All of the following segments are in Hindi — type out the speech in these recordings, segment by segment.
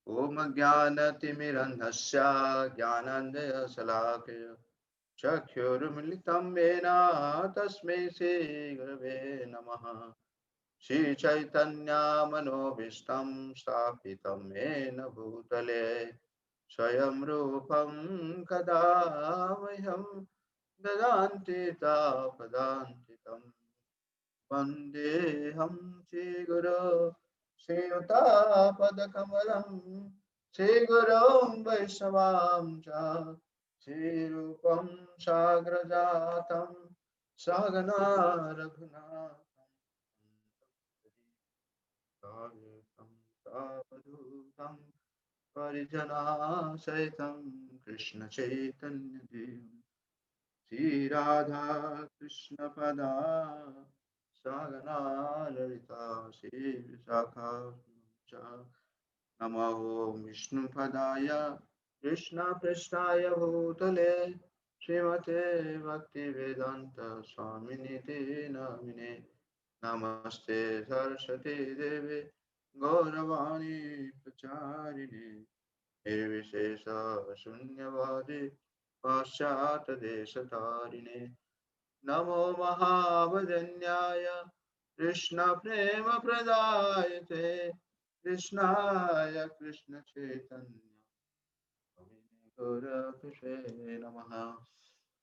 ॐ ज्ञानतिमिरन्धस्य ज्ञानाञ्जनशलाकया चक्षुरुन्मिलितं येन तस्मै श्रीगुरवे नमः। श्रीचैतन्यमनोभीष्टं स्थापितं येन भूतले स्वयं रूपं कदा मह्यं ददान्ति तापदान्तिकम्। वन्देऽहं श्रीगुरो श्रीयुतापदकमलं श्रीगुरों वैष्णवां च श्रीरूपं साग्रजातं सहगना रघुनाथं तावधूतं परिजनासहितं कृष्णचैतन्यदेवं श्रीराधा कृष्णपदा सहगना ललिता श्रीविशाखा नमो विष्णुपदाय कृष्णपृष्ठाय भूतले श्रीमते भक्तिवेदान्त स्वामिनिति नामिने नमस्ते सरस्वती देवे गौरवाणी प्रचारिणे निर्विशेष शून्यवादी पाश्चात्यदेशतारिणे नमो महावदन्याय कृष्णप्रेमप्रदायते कृष्णाय कृष्णचैतन्य गौरकृष्णे नमः।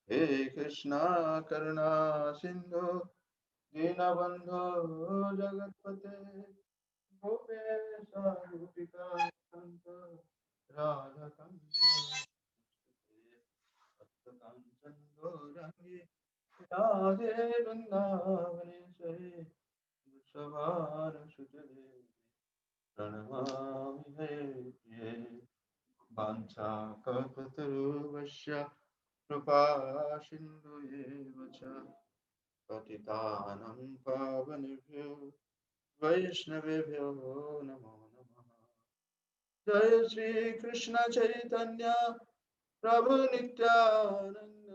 हे कृष्णा करुणा सिन्धु दीनबन्धो जगत्पते गोपेश गोपिका कान्त राधाकान्त काञ्चन गौराङ्गी राधे वृन्दावनेश्वरी वृषभानुसुते प्रणमामि हरिप्रिये वाञ्छाकल्पतरुश्च कृपा सिन्धुएव च पतितानं पावनेभ्यो वैष्णवेभ्यो नमो नमः। जय श्री कृष्ण चैतन्य प्रभु नित्यानंद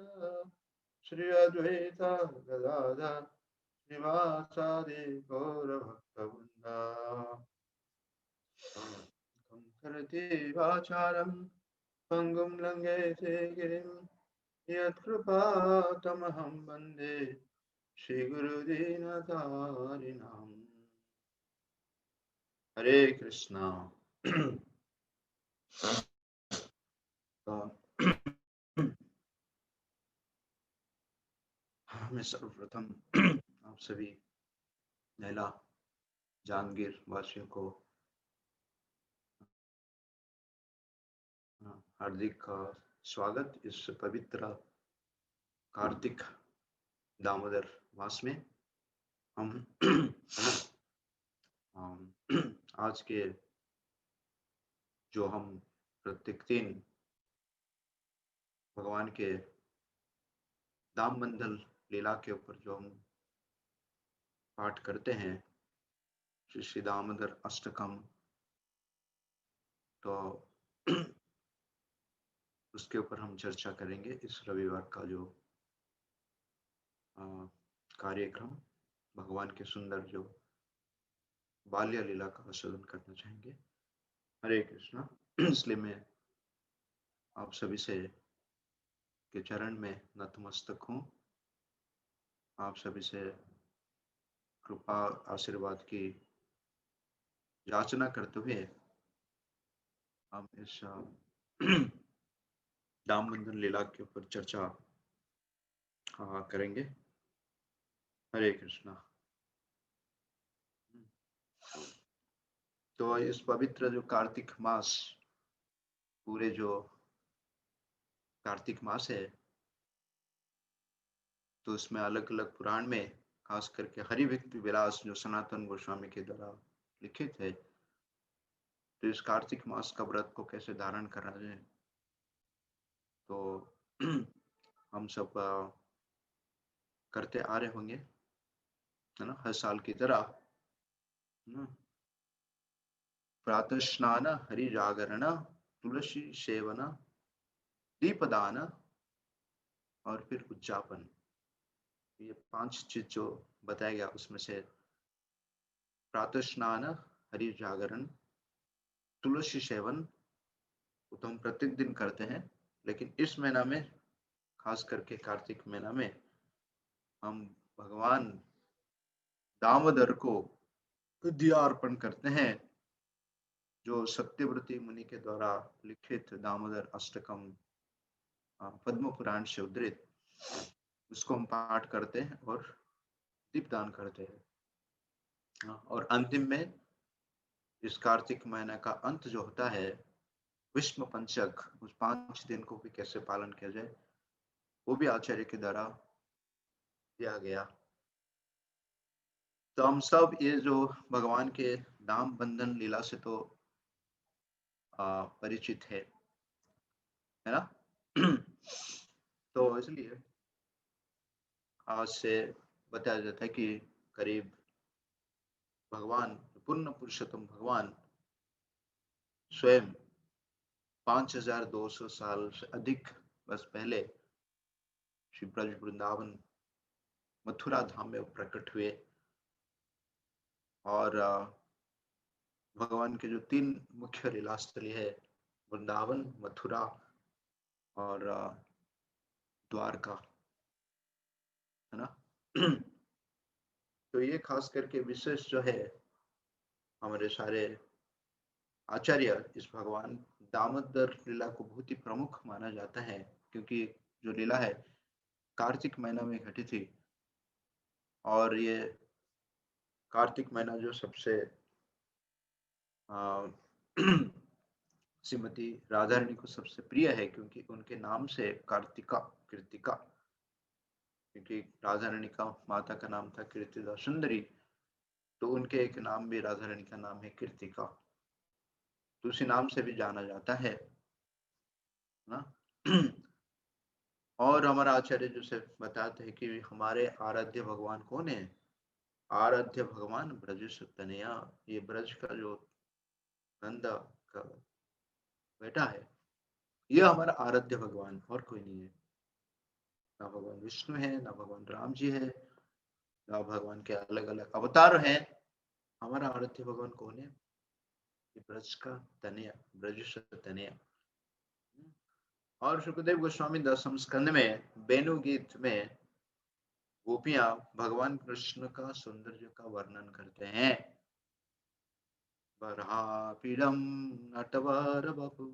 श्री अद्वैत गदाधर श्रीवासादि गौरभक्तवृन्द करतीवाचारं पङ्गुं लङ्घयते गिरिं यत्कृपातमहं वन्दे श्रीगुरुदीनतारिणाम्। हरे कृष्णा। तो मैं सर्वप्रथम आप सभी नैला जांगीर वासियों को हार्दिक स्वागत इस पवित्र कार्तिक दामोदर मास में। हम आज के जो हम प्रत्येक दिन भगवान के दामबंधन लीला के ऊपर जो हम पाठ करते हैं श्री श्री दामोदर अष्टकम, तो उसके ऊपर हम चर्चा करेंगे। इस रविवार का जो कार्यक्रम भगवान के सुंदर जो बाल्य लीला का आस्वादन करना चाहेंगे। हरे कृष्णा। इसलिए मैं आप सभी से के चरण में नतमस्तक हूँ। आप सभी से कृपा आशीर्वाद की याचना करते हुए हम इस दामबंधन लीला के ऊपर चर्चा करेंगे। हरे कृष्णा। तो इस पवित्र जो कार्तिक मास, पूरे जो कार्तिक मास है, तो उसमें अलग अलग पुराण में खास करके हरिभक्ति विलास जो सनातन गोस्वामी के द्वारा लिखित है, तो इस कार्तिक मास का व्रत को कैसे धारण करना है, तो हम सब करते आ रहे होंगे, है ना, हर साल की तरह। प्रातः स्नान, हरि जागरण, तुलसी सेवन, दीपदान और फिर उद्यापन। ये 5 चीज जो बताया गया उसमें से प्रातः स्नान, हरि जागरण, तुलसी सेवन वो तो हम प्रत्येक दिन करते हैं, लेकिन इस महीना में, खास करके कार्तिक महीना में, हम भगवान दामोदर को दिया अर्पण करते हैं, जो सत्यव्रती मुनि के द्वारा लिखित दामोदर अष्टकम पद्म पुराण से उद्धृत, उसको हम पाठ करते हैं और दीपदान करते हैं। और अंतिम में इस कार्तिक महीना का अंत जो होता है, विष्णु पंचक, उस 5 दिन को भी कैसे पालन किया जाए, वो भी आचार्य के द्वारा दिया गया। तो हम सब ये जो भगवान के दाम बंधन लीला से तो परिचित है ना? तो इसलिए आज से बताया जाता है कि करीब भगवान, पूर्ण पुरुषोत्तम भगवान स्वयं 5200 साल से अधिक वर्ष पहले श्री ब्रज वृंदावन मथुरा धाम में प्रकट हुए। और भगवान के जो 3 मुख्य लीला स्थली है, वृंदावन, मथुरा और द्वारका, है ना? तो ये खास करके विशेष जो है, हमारे सारे आचार्य इस भगवान दामोदर लीला को बहुत ही प्रमुख माना जाता है, क्योंकि जो लीला है कार्तिक महीना में घटी थी। और ये कार्तिक महीना जो सबसे श्रीमती राधा रानी को सबसे प्रिय है, क्योंकि उनके नाम से कार्तिका, कृतिका, क्योंकि राधा रानी का माता का नाम था कीर्तिदा सुंदरी, तो उनके एक नाम भी, राधा रानी का नाम है कृतिका, तो उसी नाम से भी जाना जाता है ना? और हमारा आचार्य जो से बताते हैं कि हमारे आराध्य भगवान कौन है? आराध्य भगवान ब्रज तनया, ये ब्रज का जो नंद का बेटा है, ये हमारा आराध्य भगवान, और कोई नहीं है। ना भगवान विष्णु है, ना भगवान राम जी है, ना भगवान के अलग अलग अवतार हैं। हमारा आराध्य भगवान कौन है? ये ब्रज का तनया, ब्रज तनया। और सुखदेव गोस्वामी 10वें स्कंद में बेनु गीत में गोपियां भगवान कृष्ण का सौंदर्य का वर्णन करते हैं। बर्हापीडम नटवर बपु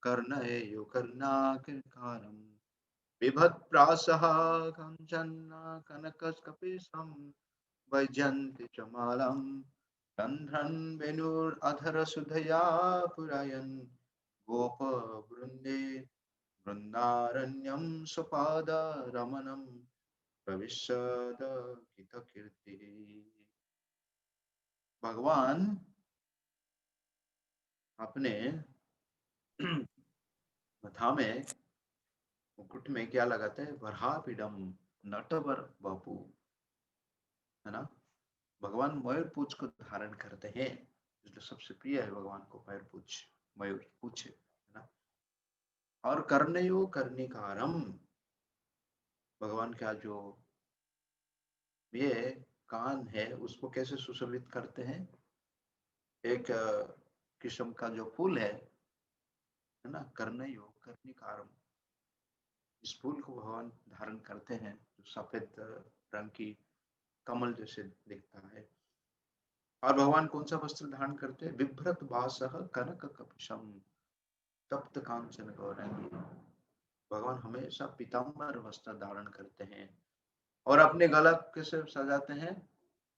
कर्णयो कर्णाकृकारं बिभत्प्रासः कंचन कनकस्कपिशं वैजयन्ति च मालं रन्ध्रन् वेणुरधरसुधया पुरयन् गोपवृन्दे वृन्दारण्यं स्वपादरमणं प्रविशदकितकीर्तिः। भगवान अपने मथा में, मुकुट में क्या लगाते हैं? वरहापीडम, नटवर बापू, है ना? भगवान मयूर पूछ को धारण करते हैं, इसलिए सबसे प्रिय है भगवान को मयूर पूछ, मयूर पूछ, है ना? और कर्णयो कर्णिकारम, भगवान का जो ये कान है उसको कैसे सुशोभित करते हैं? एक किस्म का जो फूल है ना, कर्णयो कर्णिकारम, इस फूल को भगवान धारण करते हैं, जो सफेद रंग की कमल जैसे दिखता है। और भगवान कौन सा वस्त्र धारण करते हैं? बिभ्रत बासह कनक कपिशम तप्त कांचन गौरंगी, भगवान हमेशा पीताम्बर वस्त्र धारण करते हैं। और अपने गला कैसे सजाते हैं?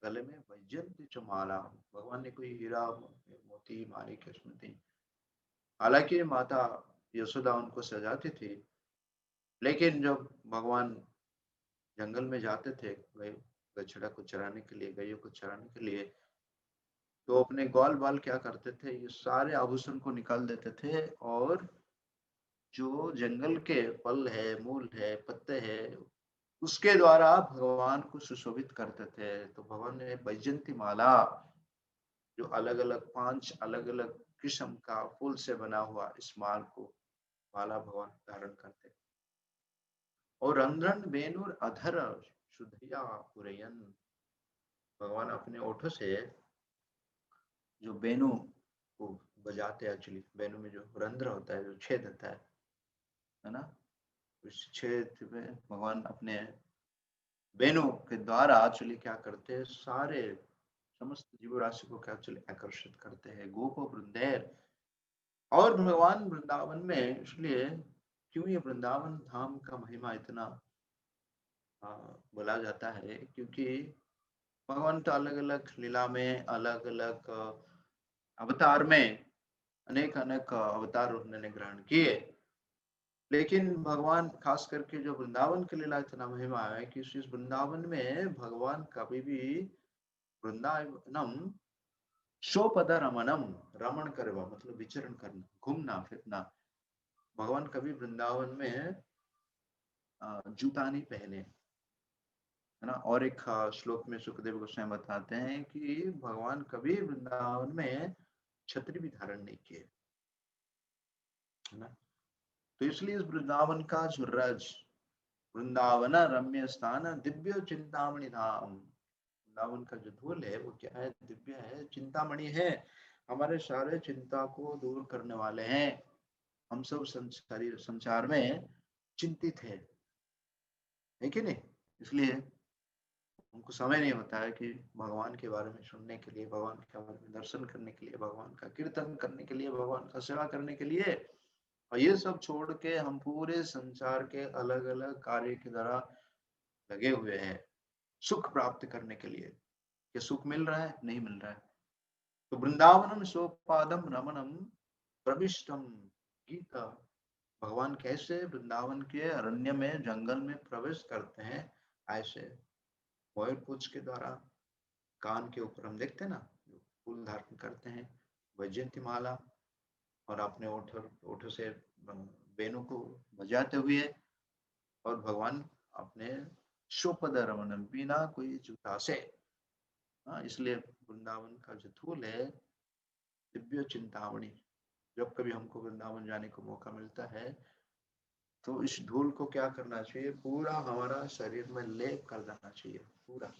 गले में वैजयंती च माला, भगवान ने कोई हीरा मोती माणिक स्मृति, हालांकि माता यशोदा उनको सजाती थी, लेकिन जब भगवान जंगल में जाते थे बछड़ा को चराने के लिए, गायों को चराने के लिए, तो अपने ग्वाल बाल क्या करते थे? ये सारे आभूषण को निकाल देते थे, और जो जंगल के फल है, मूल है, पत्ते है, उसके द्वारा भगवान को सुशोभित करते थे। तो भगवान ने वैजयंती माला, जो अलग अलग 5 अलग अलग किस्म का फूल से बना हुआ इस माल को, माला भगवान धारण करते। और रंध्रन वेणुर अधर शुद्धया पुरयन, भगवान अपने ओठों से जो वेणु को बजाते हैं एक्चुअली, वेणु में जो रंध्र होता है, जो छेद होता है ना, उस छेद में भगवान अपने वेणु के द्वारा एक्चुअली क्या करते हैं, सारे समस्त जीव राशि को क्या एक्चुअली आकर्षित करते हैं, गोप वृंदेर। और भगवान वृंदावन में, इसलिए क्यों ये वृंदावन धाम का महिमा इतना बोला जाता है, क्योंकि भगवान तो अलग अलग लीला में, अलग अलग अवतार में, अनेक अनेक अवतार उन्होंने ग्रहण किए, लेकिन भगवान खास करके जो वृंदावन की लीला इतना महिमा है कि इस वृंदावन में भगवान कभी भी वृंदावनम शोपद रमणम, रमण करवा मतलब विचरण करना, घूमना फिरना। भगवान कभी वृंदावन में जूता नहीं पहने, है ना। और एक श्लोक में सुखदेव गोस्वामी बताते हैं कि भगवान कभी वृंदावन में छतरी भी धारण नहीं किए, है ना। तो इसलिए इस वृंदावन का जो रज, वृंदावन रम्य स्थान दिव्य चिंतामणि धाम, वृंदावन का जो धूल है वो क्या है, दिव्य है, चिंतामणि है, हमारे सारे चिंता को दूर करने वाले हैं। हम सब संसार में चिंतित है कि नहीं। इसलिए हमको समय नहीं होता है कि भगवान के बारे में सुनने के लिए, भगवान के बारे में दर्शन करने के लिए, भगवान का कीर्तन करने के लिए, भगवान का सेवा करने के लिए। और ये सब छोड़ के हम पूरे संसार के अलग अलग कार्य की तरह लगे हुए हैं, सुख प्राप्त करने के लिए। ये सुख मिल रहा है? नहीं मिल रहा है। तो वृंदावनम सोपादम रमणम प्रविष्टम गीता, भगवान कैसे वृंदावन के अरण्य में, जंगल में प्रवेश करते हैं, ऐसे मयूर पूछ के द्वारा कान के ऊपर हम देखते हैं ना, फूल धारण करते हैं, वैजयंती माला, और अपने ओठों से वेणु को बजाते हुए, और भगवान अपने शोपद रमन, बिना कोई जूता से। इसलिए वृंदावन का जो धूल है दिव्य चिंतामणि। जब कभी हमको वृंदावन जाने को मौका मिलता है तो इस धूल को क्या करना चाहिए, पूरा हमारा शरीर में लेप कर देना चाहिए, पूरा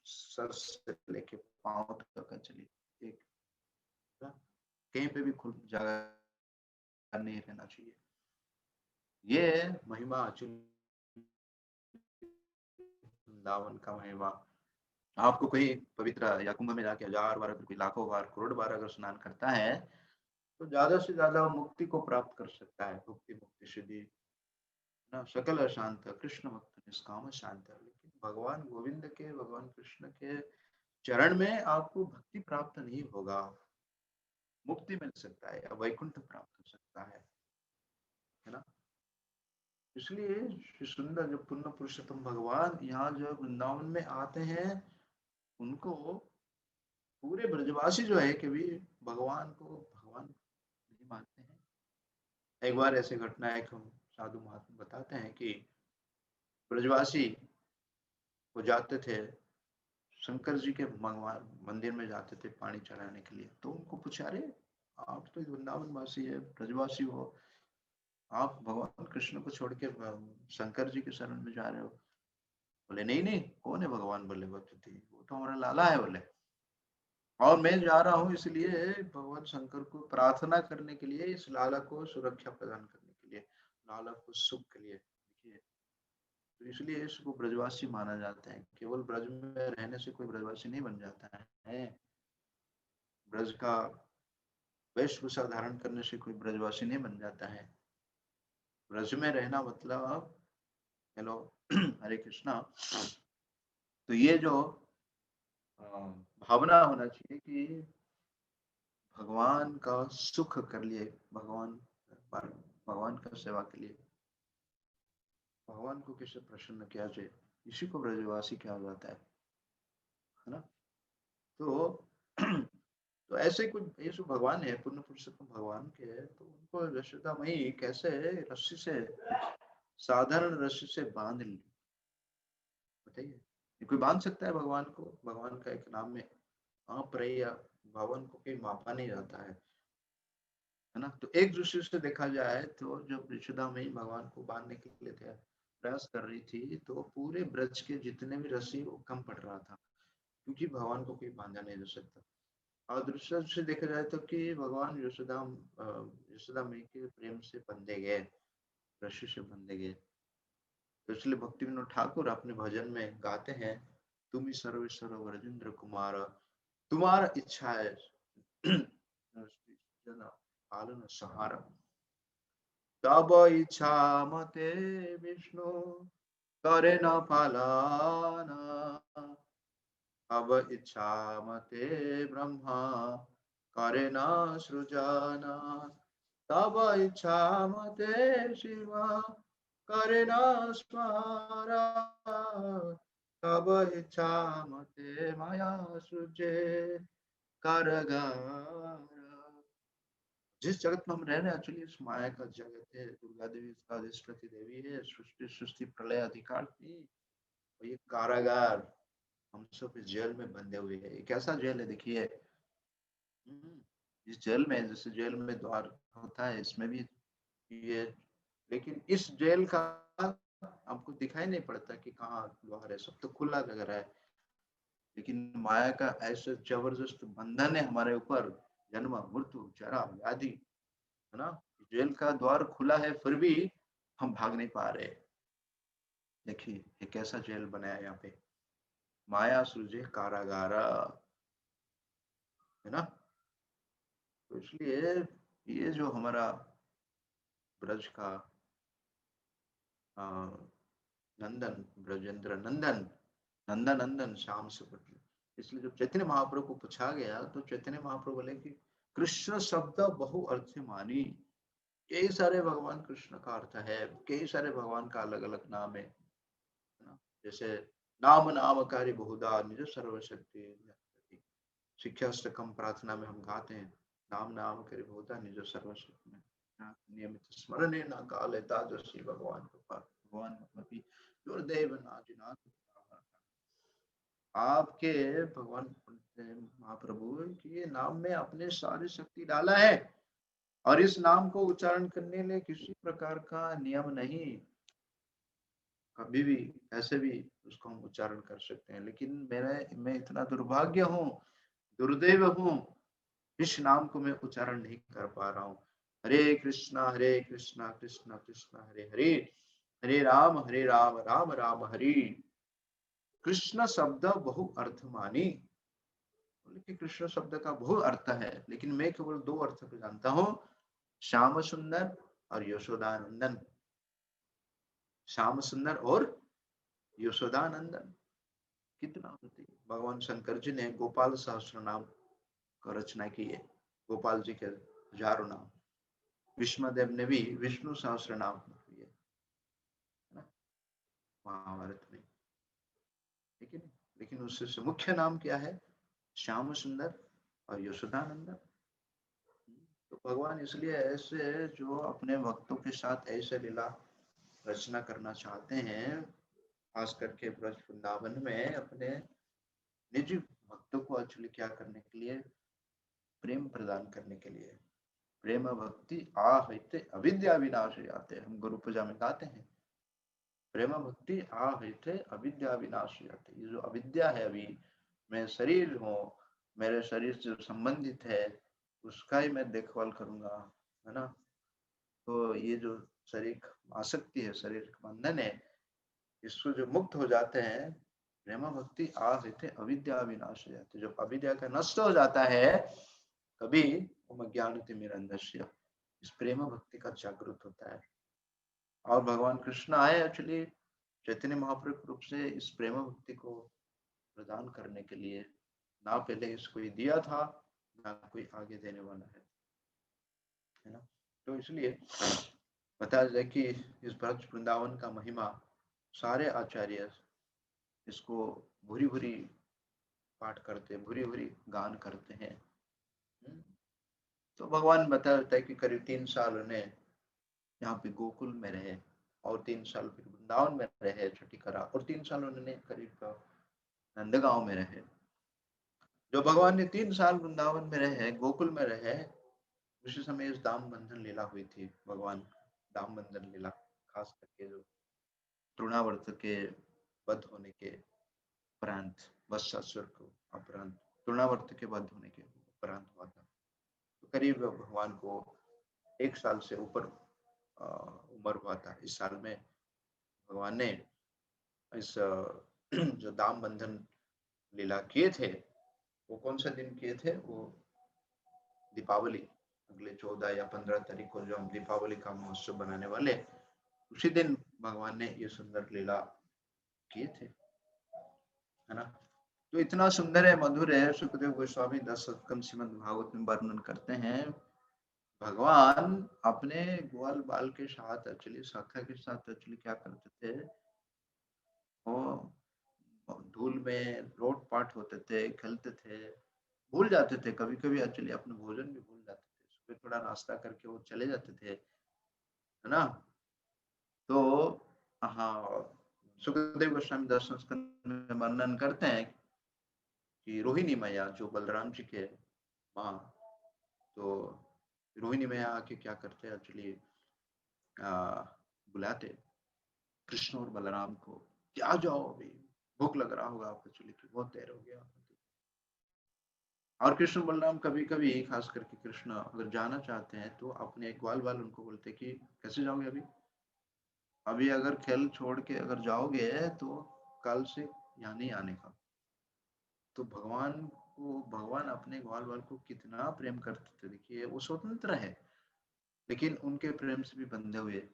सर से लेके पांव तक चलिए, एक कहीं पे भी खुल जगह नहीं रहना चाहिए। ये महिमा वृंदावन का महिमा। आपको कोई पवित्र या कुंभ में जाके 1000 बार, कोई लाखों बार, करोड़ बार अगर स्नान करता है तो ज्यादा से ज्यादा मुक्ति को प्राप्त कर सकता है, मुक्ति मुक्ति सिद्धि ना, सकल अशांत कृष्ण भक्त निष्काम शांत। लेकिन भगवान गोविंद के, भगवान कृष्ण के चरण में आपको भक्ति प्राप्त नहीं होगा, मुक्ति मिल सकता है या वैकुंठ प्राप्त हो सकता है ना। इसलिए सुंदर जो पुण्य पुरुषोत्तम भगवान यहाँ जो वृंदावन में आते हैं, उनको पूरे ब्रजवासी जो है कि भी भगवान को भगवान नहीं मानते हैं। एक बार ऐसे घटना है, हम साधु महात्मा बताते हैं कि ब्रजवासी वो जाते थे शंकर जी के मंदिर में, जाते थे पानी चढ़ाने के लिए। तो उनको पूछा, अरे आप तो वृंदावन वासी है, ब्रजवासी हो, आप भगवान कृष्ण को छोड़ के शंकर जी के शरण में जा रहे हो। बोले नहीं नहीं, कौन है भगवान? बोले वो तो हमारा लाला है। बोले और मैं जा रहा हूँ इसलिए भगवान शंकर को प्रार्थना करने के लिए, इस लाला को सुरक्षा प्रदान करने के लिए, लाला को सुख के लिए। देखिए, तो इसलिए इसको ब्रजवासी माना जाता है। केवल ब्रज में रहने से कोई ब्रजवासी नहीं बन जाता है, ब्रज का वेशभूषा धारण करने से कोई ब्रजवासी नहीं बन जाता है। ब्रज में रहना मतलब, हेलो हरे कृष्णा, तो ये जो भावना होना चाहिए कि भगवान का सुख कर लिए, भगवान का सेवा के लिए, भगवान को कैसे प्रसन्न किया जाए, इसी को ब्रजवासी कहा जाता है ना। तो तो ऐसे कुछ यीशु भगवान है, पूर्ण पुरुषोत्तम भगवान के है, तो उनको यशोदा मई कैसे रस्सी से, साधारण रस्सी से बांध ली, बताइए। ये कोई बांध सकता है भगवान को? भगवान का एक नाम में आप रही, भगवान को कोई मापा नहीं जाता है ना। तो एक दृष्टि से देखा जाए तो जब यशोदा मई भगवान को बांधने के लिए प्रयास कर रही थी, तो पूरे ब्रज के जितने भी रस्सी वो कम पड़ रहा था, क्योंकि भगवान को कोई बांधा नहीं जा सकता। और दूसरा से देखा जाए तो कि भगवान यशोदा माई के प्रेम से बंधे गए, रस्सी से बंधे गए। तो इसलिए भक्ति विनोद ठाकुर अपने भजन में गाते हैं, तुम ही सर्वेश्वर ब्रजेंद्र कुमार, तुम्हारा इच्छा है जना पालन सहारा, तब इच्छा मते विष्णु करे न पालना, अब इच्छा मते ब्रह्मा करे न सृजना, तब इच्छा मते शिवा करे न स्मरा, तब इच्छा मते माया सृजे कारगार। जिस जगत में हम रह रहे हैं एक्चुअली इस माया का जगत है। दुर्गा देवी इसका अधिष्ठित देवी है, सृष्टि सृष्टि प्रलय अधिकार थी, और ये कारागार हम सब इस जेल में बंधे हुए हैं। ये कैसा जेल है देखिए। इस जेल में, जैसे जेल में द्वार होता है, इसमें भी ये, लेकिन इस जेल का हमको दिखाई नहीं पड़ता कि कहाँ द्वार है, सब तो खुला लग रहा है। लेकिन माया का ऐसे जबरदस्त बंधन है हमारे ऊपर, जन्म मृत्यु जरा व्याधि, है ना। जेल का द्वार खुला है फिर भी हम भाग नहीं पा रहे। देखिए ये कैसा जेल बनाया यहाँ पे, माया सूझे कारागारा, है ना। तो इसलिए ये जो हमारा ब्रज का अ, नंदन, ब्रजेंद्र नंदन, नंदन नंदन श्याम सुपुत्र, इसलिए जब चैतन्य महाप्रभु को पूछा गया तो चैतन्य महाप्रभु बोले कि कृष्ण शब्द बहु अर्थ मानी। कई सारे भगवान कृष्ण का अर्थ है, कई सारे भगवान का अलग अलग नाम है ना। जैसे नाम नामकारी बहुधा निज सर्वशक्ति, शिक्षाष्टकम प्रार्थना में हम गाते हैं, नाम नाम करे बहुधा निज सर्वशक्ति में, नियमित स्मरण न काले तादृशी भगवान कृपा, भगवान मतलब कि दुर्दैव नाजिनाथ। आपके भगवान महाप्रभु के नाम में अपने सारी शक्ति डाला है, और इस नाम को उच्चारण करने में किसी प्रकार का नियम नहीं, कभी भी ऐसे भी उसको हम उच्चारण कर सकते हैं। लेकिन मैं इतना दुर्भाग्य हूँ, दुर्दैव हूँ, इस नाम को मैं उच्चारण नहीं कर पा रहा हूँ। हरे कृष्णा कृष्णा कृष्णा हरे हरे, हरे राम राम राम हरे। कृष्ण शब्द बहु अर्थ मानी, बोले कि कृष्ण शब्द का बहु अर्थ है, लेकिन मैं केवल दो अर्थ को जानता हूँ, श्याम सुंदर और यशोदानंदन। श्याम सुंदर और यशोदानंदन कितना होती है। भगवान शंकर जी ने गोपाल सहस्त्र नाम का रचना की है, गोपाल जी के हजारों नाम। विष्णुदेव ने भी विष्णु सहस्त्र नाम किए है ना, महाभारत में। लेकिन लेकिन उससे मुख्य नाम क्या है, श्याम सुंदर और यशोदानंदन। तो भगवान इसलिए ऐसे जो अपने भक्तों के साथ ऐसे लीला रचना करना चाहते हैं, खास करके ब्रज वृंदावन में अपने निजी भक्तों को एक्चुअली क्या करने के लिए, प्रेम प्रदान करने के लिए। प्रेम भक्ति आहते अविद्या विनाश आते, हम गुरु पूजा में गाते हैं, प्रेम भक्ति आहते अविद्या विनाश आते। ये जो अविद्या है, अभी मैं शरीर हूँ, मेरे शरीर से जो संबंधित है उसका ही मैं देखभाल करूंगा, है ना। तो ये जो शरीर आसक्ति है, शरीर बंधन है, इसको जो मुक्त हो जाते हैं, प्रेम भक्ति आहते अविद्या विनाश हो जाते, जब अविद्या का नष्ट हो जाता है कभी ज्ञान तिमिरंधस्य, इस प्रेम भक्ति का जागृत होता है। और भगवान कृष्ण आए एक्चुअली चैतन्य महाप्रभु रूप से इस प्रेम भक्ति को प्रदान करने के लिए, ना पहले इसको दिया था ना कोई आगे देने वाला है ना। तो इसलिए बताया जाए कि इस ब्रज वृंदावन का महिमा सारे आचार्य इसको भूरी भूरी पाठ करते, भूरी भूरी गान करते हैं। हम्म। तो भगवान बताता है कि करीब 3 साल उन्हें यहाँ पे गोकुल में रहे, और 3 साल फिर वृंदावन में रहे छठी करा, और 3 साल उन्होंने करीब नंदगांव में रहे। जो भगवान ने 3 साल वृंदावन में रहे, गोकुल में रहे, उसी समय इस दाम बंधन लीला हुई थी। भगवान दाम बंधन लीला खास करके जो तृणावर्त के वध होने के उपरांत, वत्सासुर को उपरांत तृणावर्त के वध होने के उपरांत हुआ था। तो करीब भगवान को 1 साल से ऊपर उम्र हुआ था। इस साल में भगवान ने इस जो दाम बंधन लीला किए थे, वो कौन सा दिन किए थे? वो दीपावली, अगले 14 या 15 तारीख को जो हम दीपावली का महोत्सव बनाने वाले, उसी दिन भगवान ने ये सुंदर लीला किए थे, है ना? तो इतना सुंदर है, मधुर है। सुखदेव गोस्वामी 10 स्कंद श्रीमद् भागवत में वर्णन करते हैं, भगवान अपने ग्वाल बाल के साथ एक्चुअली सखा के साथ एक्चुअली क्या करते थे, वो धूल में लोट-पाट होते थे, खेलते थे, भूल जाते थे, कभी-कभी एक्चुअली अपना भोजन भी भूल जाते थे। सुबह थोड़ा नाश्ता करके वो चले जाते थे, है ना? तो हाँ, सुखदेव गोस्वामी दर्शन स्कंद में वर्णन करते हैं कि रोहिणी मैया जो बलराम जी के माँ, तो रोहिणी मैया आके क्या करते हैं एक्चुअली, बुलाते कृष्ण और बलराम को कि आ जाओ अभी, भूख लग रहा होगा आपको एक्चुअली कि बहुत देर हो गया। और कृष्ण बलराम कभी-कभी खास करके कृष्ण अगर जाना चाहते हैं तो अपने ग्वाल बाल उनको बोलते कि कैसे जाओगे अभी? अभी अगर खेल छोड़ के अगर जाओगे तो कल से यहाँ नहीं आने का। तो भगवान अपने ग्वाल बाल को कितना प्रेम करते थे। देखिए वो स्वतंत्र है, लेकिन उनके प्रेम से भी बंधे हुए।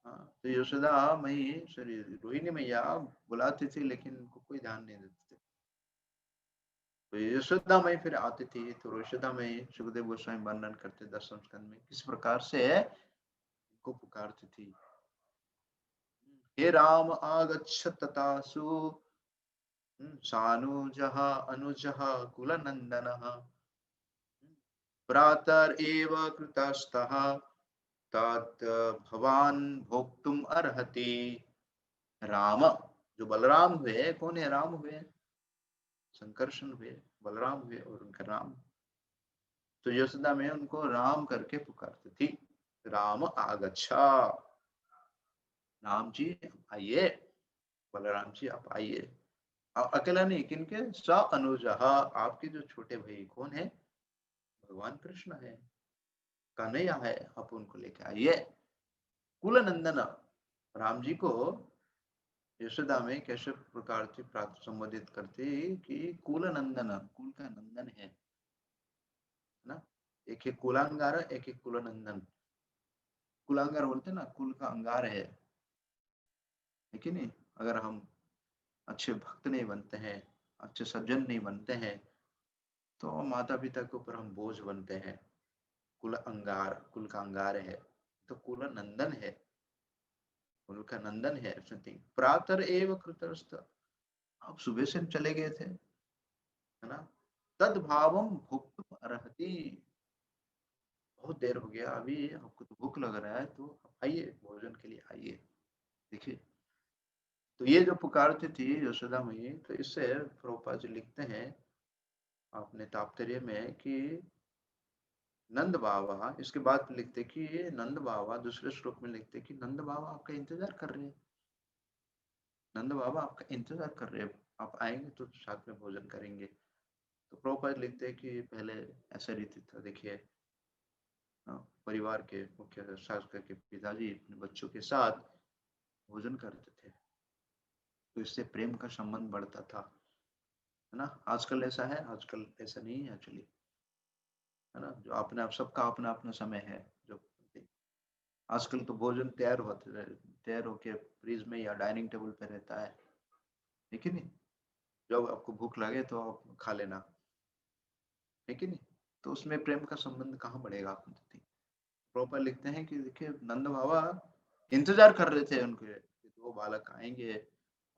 हाँ, तो यशोदा मई सॉरी रोहिणी मैया बुलाती थी, लेकिन उनको कोई ध्यान नहीं देते थे। तो यशोदा मई फिर आती थी, तो यशोदा मई सुखदेव गोस्वामी वर्णन करते दसम स्कंद में किस प्रकार से उनको पुकारती थी। हे राम आगच्छ ततासु सानुजः अनुजः कुलनन्दनः प्रातर एव कृतस्तः तत् भवान भोक्तुम अर्हति। राम जो बलराम हुए, कौन है राम हुए? संकर्षण हुए, बलराम हुए और उनका राम। तो यशोदा में उनको राम करके पुकारती थी। राम आगच्छा, राम जी आइए, बलराम जी आप आइए। अकेला नहीं, किनके? स अनुजः, आपके जो छोटे भाई कौन है? भगवान कृष्ण है, कन्हैया है, आप उनको लेके आइए। कुल नंदन, राम जी को यशोदा में कैसे प्रकार से प्राप्त संबोधित करते कि कुल नंदन, कुल का नंदन है ना? एक है कुलांगार, एक है कुल नंदन। कुलांगार बोलते ना, कुल का अंगार है कि नहीं? अगर हम अच्छे भक्त नहीं बनते हैं, अच्छे सज्जन नहीं बनते हैं, तो माता पिता के ऊपर हम बोझ बनते हैं। कुल अंगार, कुल का अंगार है, तो कुल नंदन है, कुल का नंदन है। समथिंग प्रातर एव कृतस्थ, आप सुबह से चले गए थे, है ना? तद भावम भुक्तुम अर्हति, बहुत देर हो गया, अभी आपको तो भूख लग रहा है, तो आप आइए, भोजन के लिए आइए। देखिए, तो ये जो पुकारती थी यशोदा मैया, तो इससे प्रभुपाद जी लिखते हैं अपने तात्पर्य में कि नंद बाबा, इसके बाद लिखते कि नंद बाबा दूसरे श्लोक में लिखते कि नंद बाबा आपका इंतजार कर रहे हैं, नंद बाबा आपका इंतजार कर रहे हैं, आप आएंगे तो साथ में भोजन करेंगे। तो प्रभुपाद लिखते हैं कि पहले ऐसा रीति था। देखिए, परिवार के मुख्य खास करके पिताजी अपने बच्चों के साथ भोजन करते थे, तो इससे प्रेम का संबंध बढ़ता था, है ना? आजकल ऐसा है? आजकल ऐसा नहीं है एक्चुअली, है ना? जो अपने आप सबका अपना अपना समय है। जो आजकल तो भोजन तैयार होके फ्रिज में या डाइनिंग टेबल पे रहता है कि नहीं? जब आपको भूख लगे तो आप खा लेना, है कि नहीं? तो उसमें प्रेम का संबंध कहाँ बढ़ेगा? आप देखिए, प्रॉपर लिखते हैं कि देखिए नंद बाबा इंतजार कर रहे थे उनके कि वो बालक आएंगे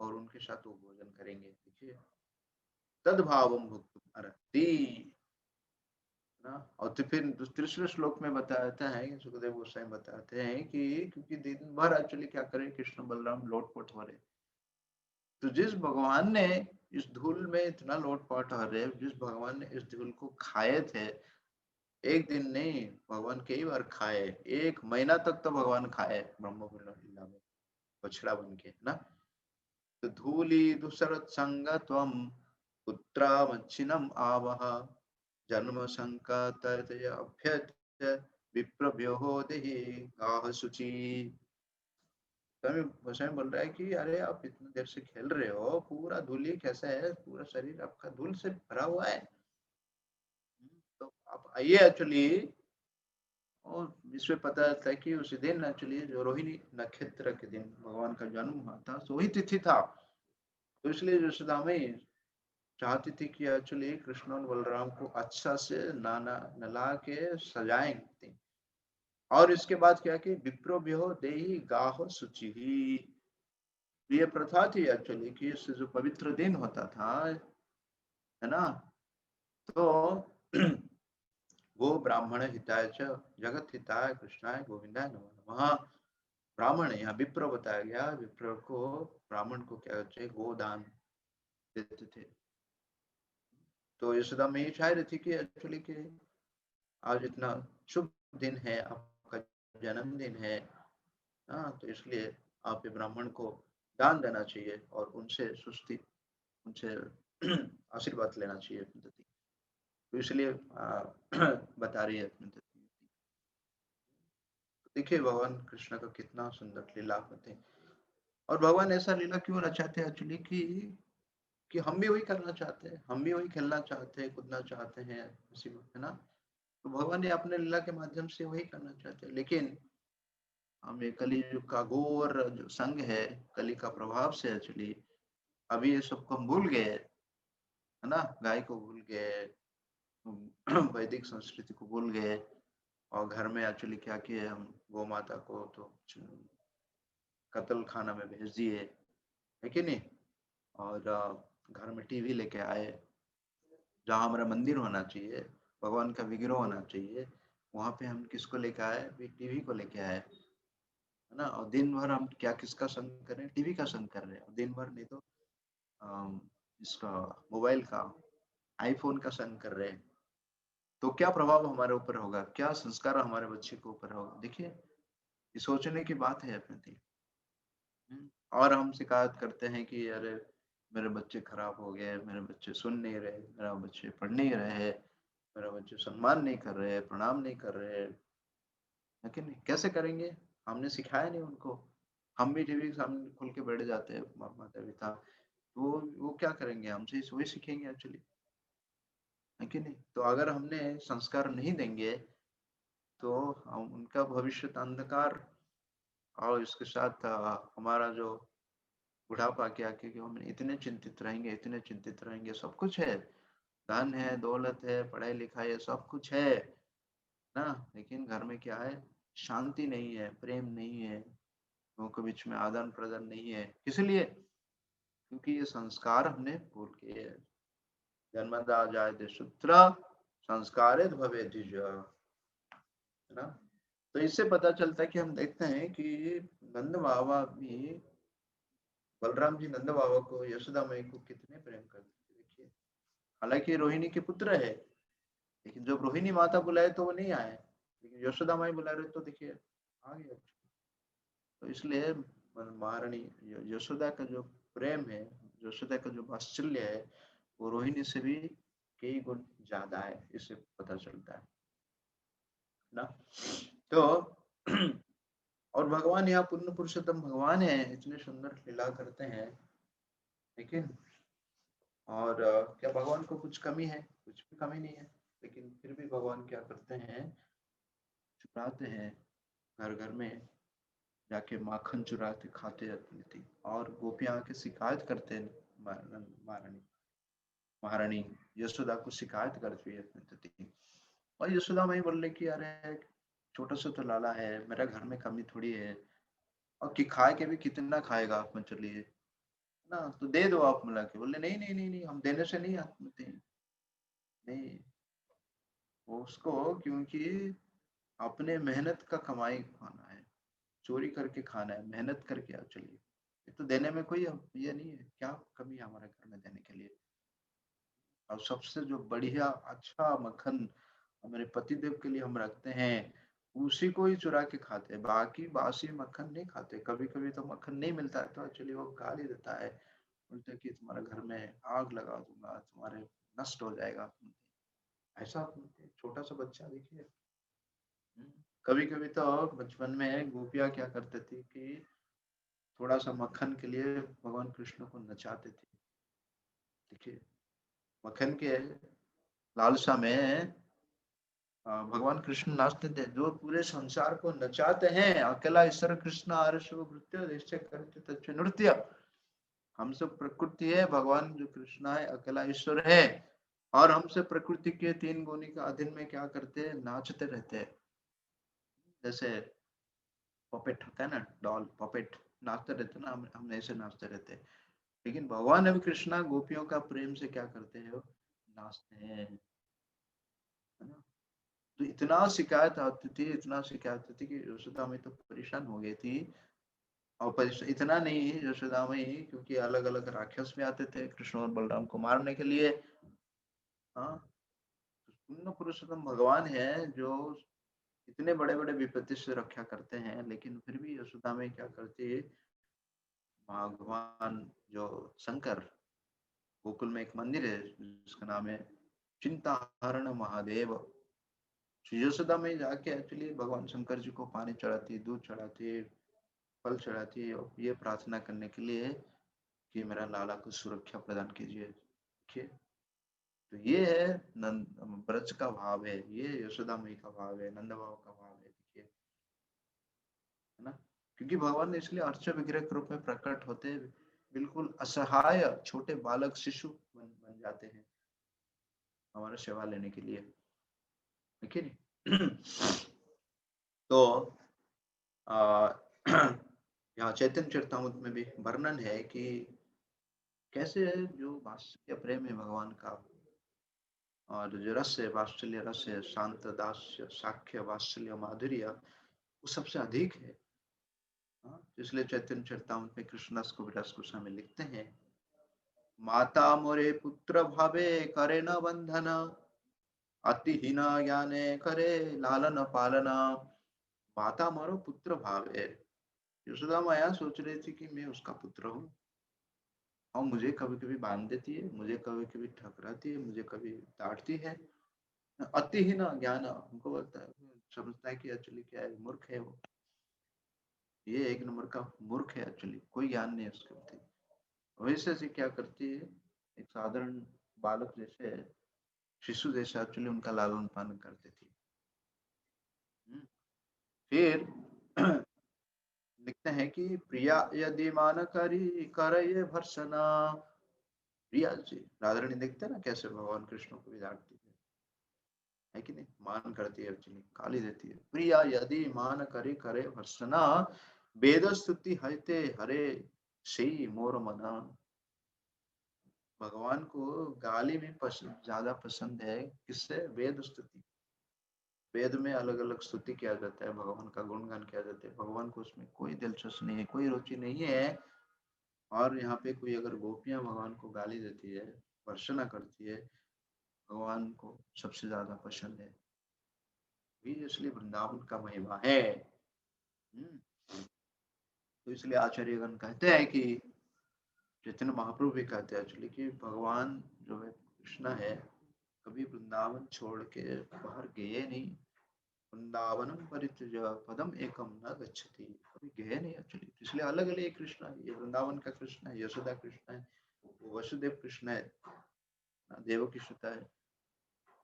और उनके साथ वो भोजन करेंगे। देखिए, तद्भावम भुक्तुम अर्हति ना। और तो फिर तीसरे श्लोक में बताता है, सुखदेव गोस्वामी बताते हैं कि क्योंकि दिन भर एक्चुअली क्या करें, कृष्ण बलराम लोटपोट हो रहे, तो जिस भगवान ने इस धूल में इतना लोटपोट हो रहे, जिस भगवान ने इस धूल को खाए थे, एक दिन नहीं, भगवान कई बार खाए, 1 महीना तक तो भगवान खाए ब्रह्म लीला में बछड़ा बन के, ना। तो धूली दुसरत संग त्वम पुत्रा मच्छिनम आवह जन्म संकतय अभ्यर्थ विप्रभ्यो देहि गाह शुचि। स्वामी गोस्वामी बोल रहा है कि अरे आप इतनी देर से खेल रहे हो, पूरा धूल ही कैसा है, पूरा शरीर आपका धूल से भरा हुआ है। तो आप आइए एक्चुअली। और इसमें पता चलता है कि उसी दिन एक्चुअली जो रोहिणी नक्षत्र के दिन भगवान का जन्म हुआ था, तो वही तिथि था। तो इसलिए यशोदा में चाहती थी कि एक्चुअली कृष्ण और बलराम को अच्छा से नाना नला के सजाएं। और इसके बाद क्या कि विप्रो व्यो देहि गाहो शुचि ही। ये प्रथा थी एक्चुअली कि इससे जो पवित्र दिन होता था, है ना, तो वो ब्राह्मण हिताय च जगत हिताय कृष्णाय गोविंदाय नमः नमः। ब्राह्मण यहाँ विप्र बताया गया, विप्र को ब्राह्मण को क्या कहते हैं, गोदान देते थे। तो यशोदा में ये चाह रही थी कि एक्चुअली कि आज इतना शुभ दिन है, आपका जन्मदिन है, हाँ, तो इसलिए आप ये ब्राह्मण को दान देना चाहिए और उनसे सुस्ती, उनसे आशीर्वाद लेना चाहिए अपनी दत्ती। तो इसलिए बता रही है अपनी दत्ती। तो देखिए भगवान कृष्ण का कितना सुंदर लीला होते हैं। और भगवान ऐसा लीला क्यों रचाते हैं एक्चुअली कि हम भी वही करना चाहते हैं, हम भी वही खेलना चाहते हैं, कूदना चाहते हैं उसी में, है ना। तो भगवान ने अपने लीला के माध्यम से वही करना चाहते हैं। लेकिन हम ये कली युग का घोर जो संग है, कली का प्रभाव से एक्चुअली अभी ये सबको हम भूल गए, है ना। गाय को भूल गए, वैदिक संस्कृति को भूल गए, और घर में एक्चुअली क्या किए हम, गौ माता को तो कत्ल खाना में भेज दिए, है कि नहीं। और घर में टीवी लेके आए, जहाँ हमारा मंदिर होना चाहिए, भगवान का विग्रह होना चाहिए, वहां पे हम किसको लेके आए, टीवी को लेके आए, है ना। और दिन भर हम क्या किसका संग कर रहे हैं, टीवी का संग कर रहे हैं। दिन भर नहीं तो इसका मोबाइल का, आईफोन का संग कर रहे हैं। तो क्या प्रभाव हमारे ऊपर होगा, क्या संस्कार हमारे बच्चे के ऊपर होगा, देखिए ये सोचने की बात है अपने लिए। और हम शिकायत करते हैं कि अरे मेरे बच्चे खराब हो गए, मेरे बच्चे सुन नहीं रहे, मेरा बच्चे पढ़ नहीं रहे, मेरा बच्चे सम्मान नहीं कर रहे, प्रणाम नहीं कर रहे, लेकिन कैसे करेंगे, हमने सिखाया नहीं उनको। हम भी टीवी के सामने खोल के बैठ जाते हैं, माता पिता, तो वो क्या करेंगे, हमसे वही सीखेंगे एक्चुअली, है कि नहीं। तो अगर हमने संस्कार नहीं देंगे तो हम उनका भविष्य तो अंधकार, और इसके साथ हमारा जो बुढ़ापा के आके कि हम इतने चिंतित रहेंगे, इतने चिंतित रहेंगे, सब कुछ है, धन है, दौलत है, पढ़ाई लिखाई है, सब कुछ है ना, लेकिन घर में क्या है, शांति नहीं है, प्रेम नहीं है, लोगों के बीच में आदान प्रदान नहीं है। इसलिए क्योंकि ये संस्कार हमने भूल के, जन्मदा जायते शूद्र संस्कारित भवे द्विज, है ना। तो इससे पता चलता है कि हम देखते हैं कि नंद बाबा भी, बलराम जी नंद बाबा को, यशोदा माई को कितने प्रेम करते थे, देखिए। हालांकि रोहिणी के पुत्र है, लेकिन जब रोहिणी माता बुलाए तो वो नहीं आए, लेकिन यशोदा माई बुला रहे तो देखिए आ गए। तो इसलिए महारानी यशोदा का जो प्रेम है, यशोदा का जो वात्सल्य है, वो रोहिणी से भी कई गुण ज्यादा है, इससे पता चलता है ना। तो और भगवान यहाँ पुण्य पुरुषोत्तम भगवान है, इतने सुंदर लीला करते हैं, लेकिन और क्या भगवान को कुछ कमी है, कुछ भी कमी नहीं है, लेकिन फिर भी भगवान क्या करते हैं, चुराते हैं, घर घर में जाके माखन चुरा के खाते रहती थी। और गोपियां आके शिकायत करते हैं, महारानी महारानी यशोदा को शिकायत करती है अपनी पति। और यशोदा माई बोल रही कि अरे छोटा सा तो लाला है, मेरा घर में कमी थोड़ी है, और कि खाए के भी कितना खाएगा आप, में चलिए ना, तो दे दो आप मिला के। बोले नहीं नहीं नहीं नहीं, हम देने से नहीं आते नहीं, वो उसको, क्योंकि अपने मेहनत का कमाई खाना है, चोरी करके खाना है, मेहनत करके आप चलिए, ये तो देने में कोई ये नहीं है, क्या कमी है हमारे घर में देने के लिए। और सबसे जो बढ़िया अच्छा मक्खन हमारे पतिदेव के लिए हम रखते हैं, उसी को ही चुरा के खाते हैं, बाकी बासी मक्खन नहीं खाते। कभी कभी तो मक्खन नहीं मिलता है तो एक्चुअली वो गाली देता है, बोलते कि तुम्हारे घर में आग लगा दूंगा, तुम्हारे नष्ट हो जाएगा। ऐसा छोटा सा बच्चा देखिए, कभी कभी तो बचपन में गोपियां क्या करते थी कि थोड़ा सा मक्खन के लिए भगवान कृष्ण को नचाते थे। देखिए, मक्खन के लालसा में भगवान कृष्ण नाचते थे, जो पूरे संसार को नचाते हैं। अकेला ईश्वर कृष्ण आरस नृत्य जैसे करते तच्चे नृत्य। हम सब प्रकृति है, भगवान जो कृष्ण है अकेला ईश्वर है। और हमसे प्रकृति के तीन गुणी का अधीन में क्या करते हैं, नाचते रहते हैं। जैसे पपेट होता है ना, डॉल पपेट, नाचते रहते ना, हम ऐसे नाचते रहते हैं। लेकिन भगवान अभी कृष्णा गोपियों का प्रेम से क्या करते हैं, वो नाचते हैं, है ना। तो इतना शिकायत आती थी, इतना शिकायत आती थी कि यशोदा में तो परेशान हो गई थी। और इतना नहीं यशोदा में ही, क्योंकि अलग अलग राक्षस भी आते थे कृष्ण और बलराम को मारने के लिए। हाँ, पूर्ण पुरुषोत्तम भगवान है जो इतने बड़े बड़े विपत्ति से रक्षा करते हैं, लेकिन फिर भी यशोदा में क्या करती है, भगवान जो शंकर, गोकुल में एक मंदिर है जिसका नाम है चिंताहरण महादेव। यशोदा में जाके एक्चुअली भगवान शंकर जी को पानी चढ़ाती, दूध चढ़ाती, फल चढ़ाती है, और ये प्रार्थना करने के लिए कि मेरा लाला को सुरक्षा प्रदान कीजिए। देखिए, तो ये है नंद ब्रज का भाव है, ये यशोदा मई का भाव है, नंद भाव का भाव है। देखिए, है ना। क्योंकि भगवान ने इसलिए अर्च विग्रह के रूप में प्रकट होते बिल्कुल असहाय छोटे बालक शिशु बन जाते हैं हमारा सेवा लेने के लिए। देखिए नहीं? तो आ, यहाँ चैतन्य चरितामृत में भी वर्णन है कि कैसे जो वात्सल्य प्रेम है भगवान का, और जो रस है, वात्सल्य रस है, शांत दास्य साख्य वात्सल्य माधुर्य, वो सबसे अधिक है। हाँ, इसलिए चैतन्य चरितामृत में कृष्णदास कविराज गोस्वामी लिखते हैं, माता मोरे पुत्र भावे करे न बंधन, अतिहीन ज्ञाने करे लालन पालन। माता मोरो पुत्र भावे, यशोदा मैया सोच रही थी कि मैं उसका पुत्र हूँ, और मुझे कभी कभी बांध देती है, मुझे कभी कभी ठकराती है, मुझे कभी डांटती है। अति ही ना ज्ञान हमको बोलता है, समझता है कि एक्चुअली क्या है, मूर्ख है वो, ये एक नंबर का मूर्ख है, एक्चुअली कोई ज्ञान नहीं है उसके प्रति। वैसे से क्या करती है, एक साधारण बालक जैसे, शिशु जैसे एक्चुअली उनका लालन पालन करती थी। फिर लिखते हैं कि प्रिया यदि मान करी कर ये भर्सना। प्रिया जी राधा रानी देखते हैं ना कैसे भगवान कृष्ण को भी डांटती है कि नहीं, मान करती है एक्चुअली, गाली देती है। प्रिया यदि मान करे करे भर्सना, वेद स्तुति हते हरे सही मोर मना। भगवान को गाली भी ज्यादा पसंद है, किससे, वेद स्तुति। वेद में अलग अलग स्तुति किया जाता है, भगवान का गुणगान किया जाता है, भगवान को उसमें कोई दिलचस्प नहीं है, कोई रुचि नहीं है। और यहाँ पे कोई अगर गोपियां भगवान को गाली देती है, भर्त्सना करती है, भगवान को सबसे ज्यादा पसंद है। भी इसलिए वृंदावन का महिमा है। हम्म, तो इसलिए आचार्यगण कहते हैं कि, चैतन्य महाप्रभु भी कहते हैं एक्चुअली कि भगवान जो है कृष्ण है, कभी वृंदावन छोड़ के बाहर गए नहीं। वृंदावनम परित्यज्य पदम एकम न गच्छति, कभी गए नहीं एक्चुअली। इसलिए अलग अलग कृष्ण है, ये वृंदावन का कृष्ण है, यशोदा कृष्ण है, वो वसुदेव कृष्ण है, देव की सुता है,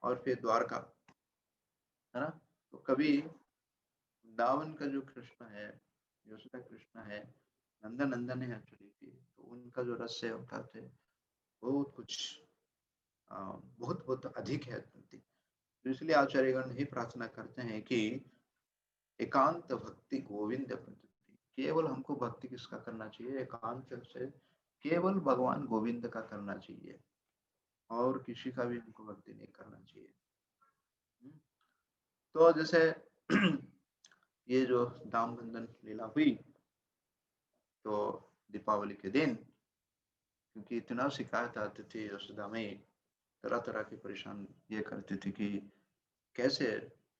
और फिर द्वारका, है ना। तो कभी वृंदावन का जो कृष्ण है, यशोदा कृष्ण है, नंदन नंदन है एक्चुअली, तो उनका जो रस है उनका थे बहुत कुछ, बहुत बहुत अधिक है। तो इसलिए आचार्यगण ही प्रार्थना करते हैं कि एकांत भक्ति गोविंद प्रति, केवल हमको भक्ति किसका करना चाहिए, एकांत से केवल भगवान गोविंद का करना चाहिए, और किसी का भी हमको भक्ति नहीं करना चाहिए। तो जैसे ये जो दाम बंधन लीला हुई, तो दीपावली के दिन, क्योंकि इतना शिकायत आती थी यशोदा में, तरह तरह की परेशान ये करती थी कि कैसे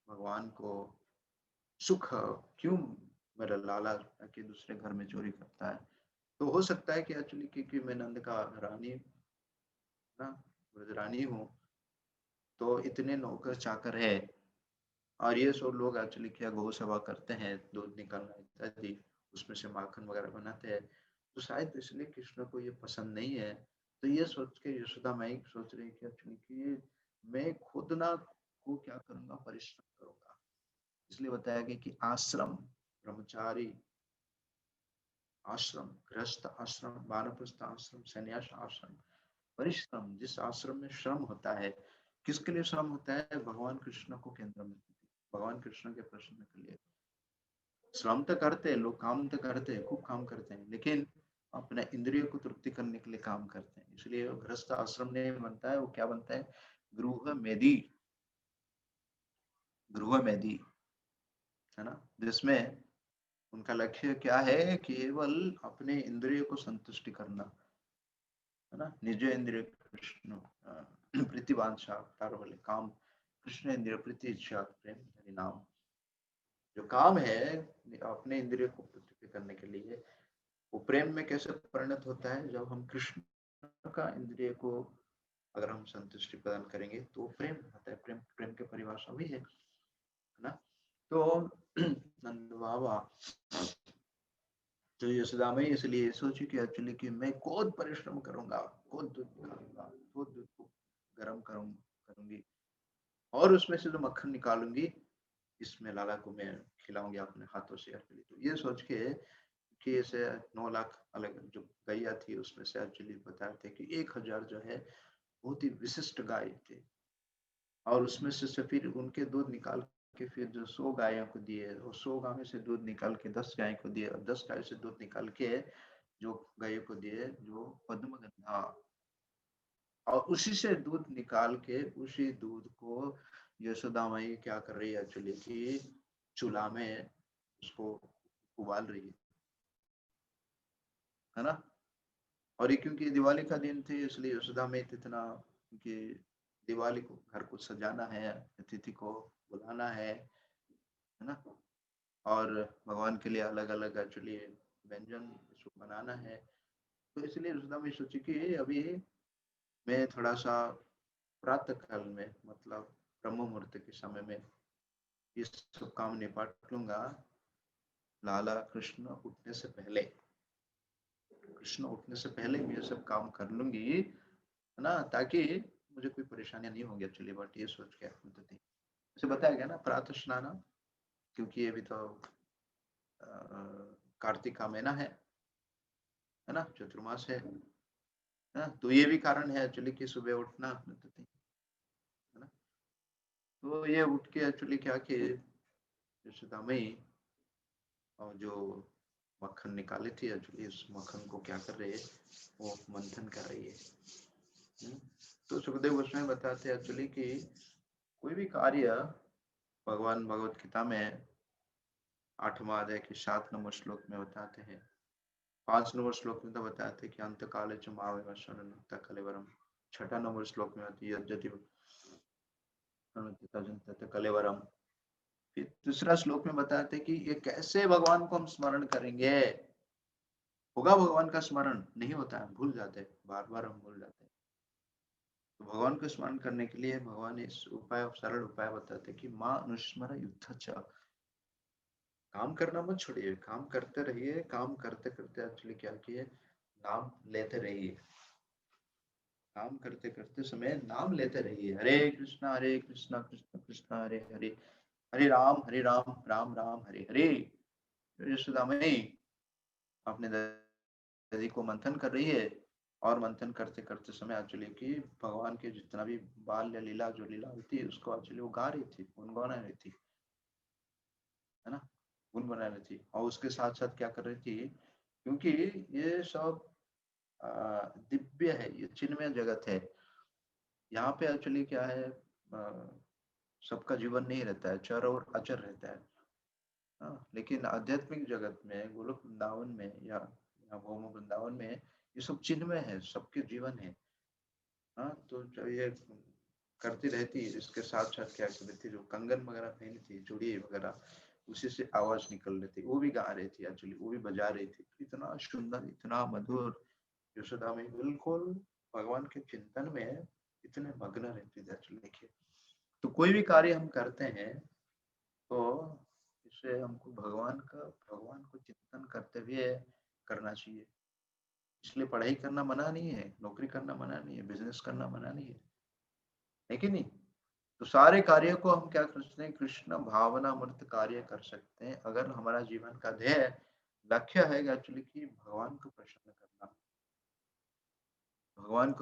भगवान को सुख, क्यों मेरा लाला के दूसरे घर में चोरी करता है। तो हो सकता है कि एक्चुअली क्योंकि मैं नंद का रानी ना, ब्रजरानी हूँ, तो इतने नौकर चाकर है और ये सब लोग एक्चुअली क्या गौ सेवा करते हैं, दूध निकालना इत्यादि, उसमें से माखन वगैरह बनाते हैं। तो शायद इसलिए कृष्ण को ये पसंद नहीं है। तो ये सोच के यशोदा माई सोच रही है कि एक्चुअली कि मैं खुद ना को क्या करूंगा, परिश्रम करूंगा। इसलिए बताया गया कि आश्रम, ब्रह्मचारी आश्रम, गृहस्थ आश्रम, वानप्रस्थ आश्रम, संन्यास आश्रम, परिश्रम, जिस आश्रम में श्रम होता है, किसके लिए श्रम होता है? भगवान कृष्ण को केंद्र में, भगवान कृष्ण के प्रश्न के लिए। श्रम तो करते हैं लोग, काम तो करते हैं, खूब काम करते हैं, लेकिन अपने इंद्रियों को तृप्ति करने के लिए काम करते हैं। इसलिए गृहस्थ आश्रम नहीं बनता है, वो क्या बनता है? गृह मेदी, गृह मेदी, है ना, जिसमें उनका लक्ष्य क्या है? केवल अपने इंद्रियों को संतुष्टि करना, है ना, निज इंद्रिय कृष्ण प्रीतिवांछा, तारो बोले काम, कृष्ण इंद्रिय प्रीति इच्छा प्रेम हरि नाम। जो काम है अपने इंद्रिय को तृप्ति करने के लिए, वो प्रेम में कैसे परिणत होता है? जब हम कृष्ण का इंद्रिय को अगर हम संतुष्टि प्रदान करेंगे तो प्रेम होता है। प्रेम, प्रेम की परिभाषा भी है ना। तो नंद बाबा, तो यशोदा में इसलिए सोची कि एक्चुअली कि मैं खुद परिश्रम करूंगा, खुद दूध निकालूंगा, खुद दूध को गर्म करूंगी और उसमें से जो मक्खन निकालूंगी, इसमें लाला को मैं खिलाऊंगी अपने हाथों से। एक्चुअली तो ये सोच के कि ऐसे 9 लाख अलग जो गैया थी, उसमें से एक्चुअली बताए थे कि 1000 जो है बहुत ही विशिष्ट गाय थे, और उसमें से फिर उनके दूध निकाल के फिर जो 100 गायों को दिए, और 100 गायों से दूध निकाल के 10 गाय को दिए, और 10 गाय से दूध निकाल के जो गायों को दिए जो पद्मगंधा, और उसी से दूध निकाल के उसी दूध को यशोदा माई क्या कर रही है एक्चुअली कि चूल्हा में उसको उबाल रही है ना। और ये क्योंकि दिवाली का दिन थे, इसलिए यशोदा में इतना कि दिवाली को घर को सजाना है, अतिथि को बुलाना है ना, और भगवान के लिए अलग अलग एक्चुअली व्यंजन इसको बनाना है। तो इसलिए यशोदा में सोची कि अभी मैं थोड़ा सा प्रातः काल में, मतलब ब्रह्म मुहूर्त के समय में ये सब काम निपट लूंगा, लाला कृष्ण उठने से पहले, कृष्ण उठने से पहले मैं ये सब काम कर लूंगी, है ना, ताकि मुझे कोई परेशानियां नहीं होंगी एक्चुअली। बट ये सोच के जैसे बताया गया ना, प्रातः स्नान, क्योंकि ये भी तो कार्तिक का महीना है ना, चतुर्मास है ना, तो ये भी कारण है एक्चुअली कि सुबह उठना, है ना। तो ये उठ के एक्चुअली क्या कि यशोदा मई और जो मक्खन निकाली थी एक्चुअली, उस मक्खन को क्या कर रही है? वो मंथन कर रही है। हम्म। तो सुखदेव गोस्वामी बताते हैं एक्चुअली कि कोई भी कार्य, भगवान भगवत गीता में 8वां अध्याय के 7 नंबर श्लोक में बताते हैं, 5 नंबर श्लोक में तो बताते हैं कि अंत काले च मावेवशरणं कलेवरम, 6 नंबर श्लोक में आती है यद्यति कलेवरम। फिर दूसरा श्लोक में बताते हैं कि ये कैसे भगवान को हम स्मरण करेंगे। होगा भगवान का स्मरण? नहीं होता है, भूल जाते हैं, बार बार हम भूल जाते हैं। तो भगवान को स्मरण करने के लिए भगवान इस उपाय, सरल उपाय बताते हैं कि माँ अनुस्मर युद्ध च, काम करना मत छोड़िए, काम करते रहिए, काम करते करते एक्चुअली क्या किए, नाम लेते रहिए, काम करते करते समय नाम लेते रहिए, हरे कृष्णा कृष्ण कृष्ण हरे हरे, हरे राम राम राम हरे हरे। यशोदा मई अपने नदी को मंथन कर रही है, और मंथन करते करते समय एक्चुअली कि भगवान के जितना भी बाल या लीला जो लीला होती है उसको एक्चुअली वो गा रही थी, गुनगुना रही थी, है ना, गुनगुना रही थी। और उसके साथ साथ क्या कर रही थी, क्योंकि ये सब दिव्य है, ये चिन्मय जगत है, यहाँ पे एक्चुअली क्या है, सबका जीवन नहीं रहता है, चर और अचर रहता है। हाँ, लेकिन आध्यात्मिक जगत में, गोलोक वृंदावन में या भौम वृंदावन में ये सब चिन्मय है, सबके जीवन है। हाँ, तो जब ये करती रहती, इसके साथ साथ क्या करती थी, जो कंगन वगैरह पहनी थी, चूड़ी वगैरह, उसी से आवाज निकल रही थी, वो भी गा रही थी एक्चुअली, वो भी बजा रही थी। इतना सुंदर, इतना मधुर, यशोदा में बिल्कुल भगवान के चिंतन में इतने मग्न रहती थी एक्चुअली। देखिए तो कोई भी कार्य हम करते हैं तो इससे हमको भगवान को चिंतन करते हुए करना चाहिए। इसलिए पढ़ाई करना मना नहीं है, नौकरी करना मना नहीं है, बिज़नेस करना मना नहीं है कि नहीं? तो सारे कार्यों को हम क्या कर सकते हैं, कृष्ण भावनामृत कार्य कर सकते हैं, अगर हमारा जीवन का ध्येय लक्ष्य है एक्चुअली कि भगवान को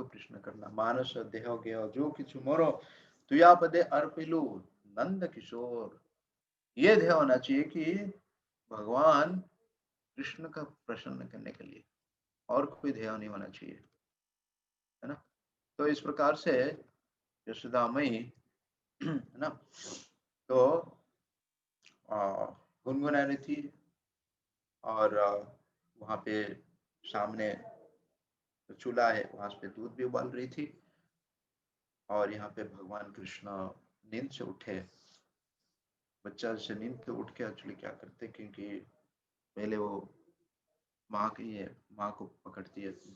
प्रश्न करना। मानस देह गेह जो किछु मोरो तुया पदे अर्पिलु नंद किशोर। ये ध्येय होना चाहिए कि भगवान कृष्ण का प्रसन्न करने के लिए, और कोई ध्येय नहीं होना चाहिए, है ना? तो इस प्रकार से यशोदा मई है ना, तो गुनगुना रही थी, और वहां पे सामने चूल्हा है, वहां पे दूध भी उबाल रही थी, और यहाँ पे भगवान कृष्ण नींद से उठे। बच्चा से नींद से उठ के एक्चुअली क्या करते, क्योंकि पहले वो माँ की है, माँ को पकड़ती है थी,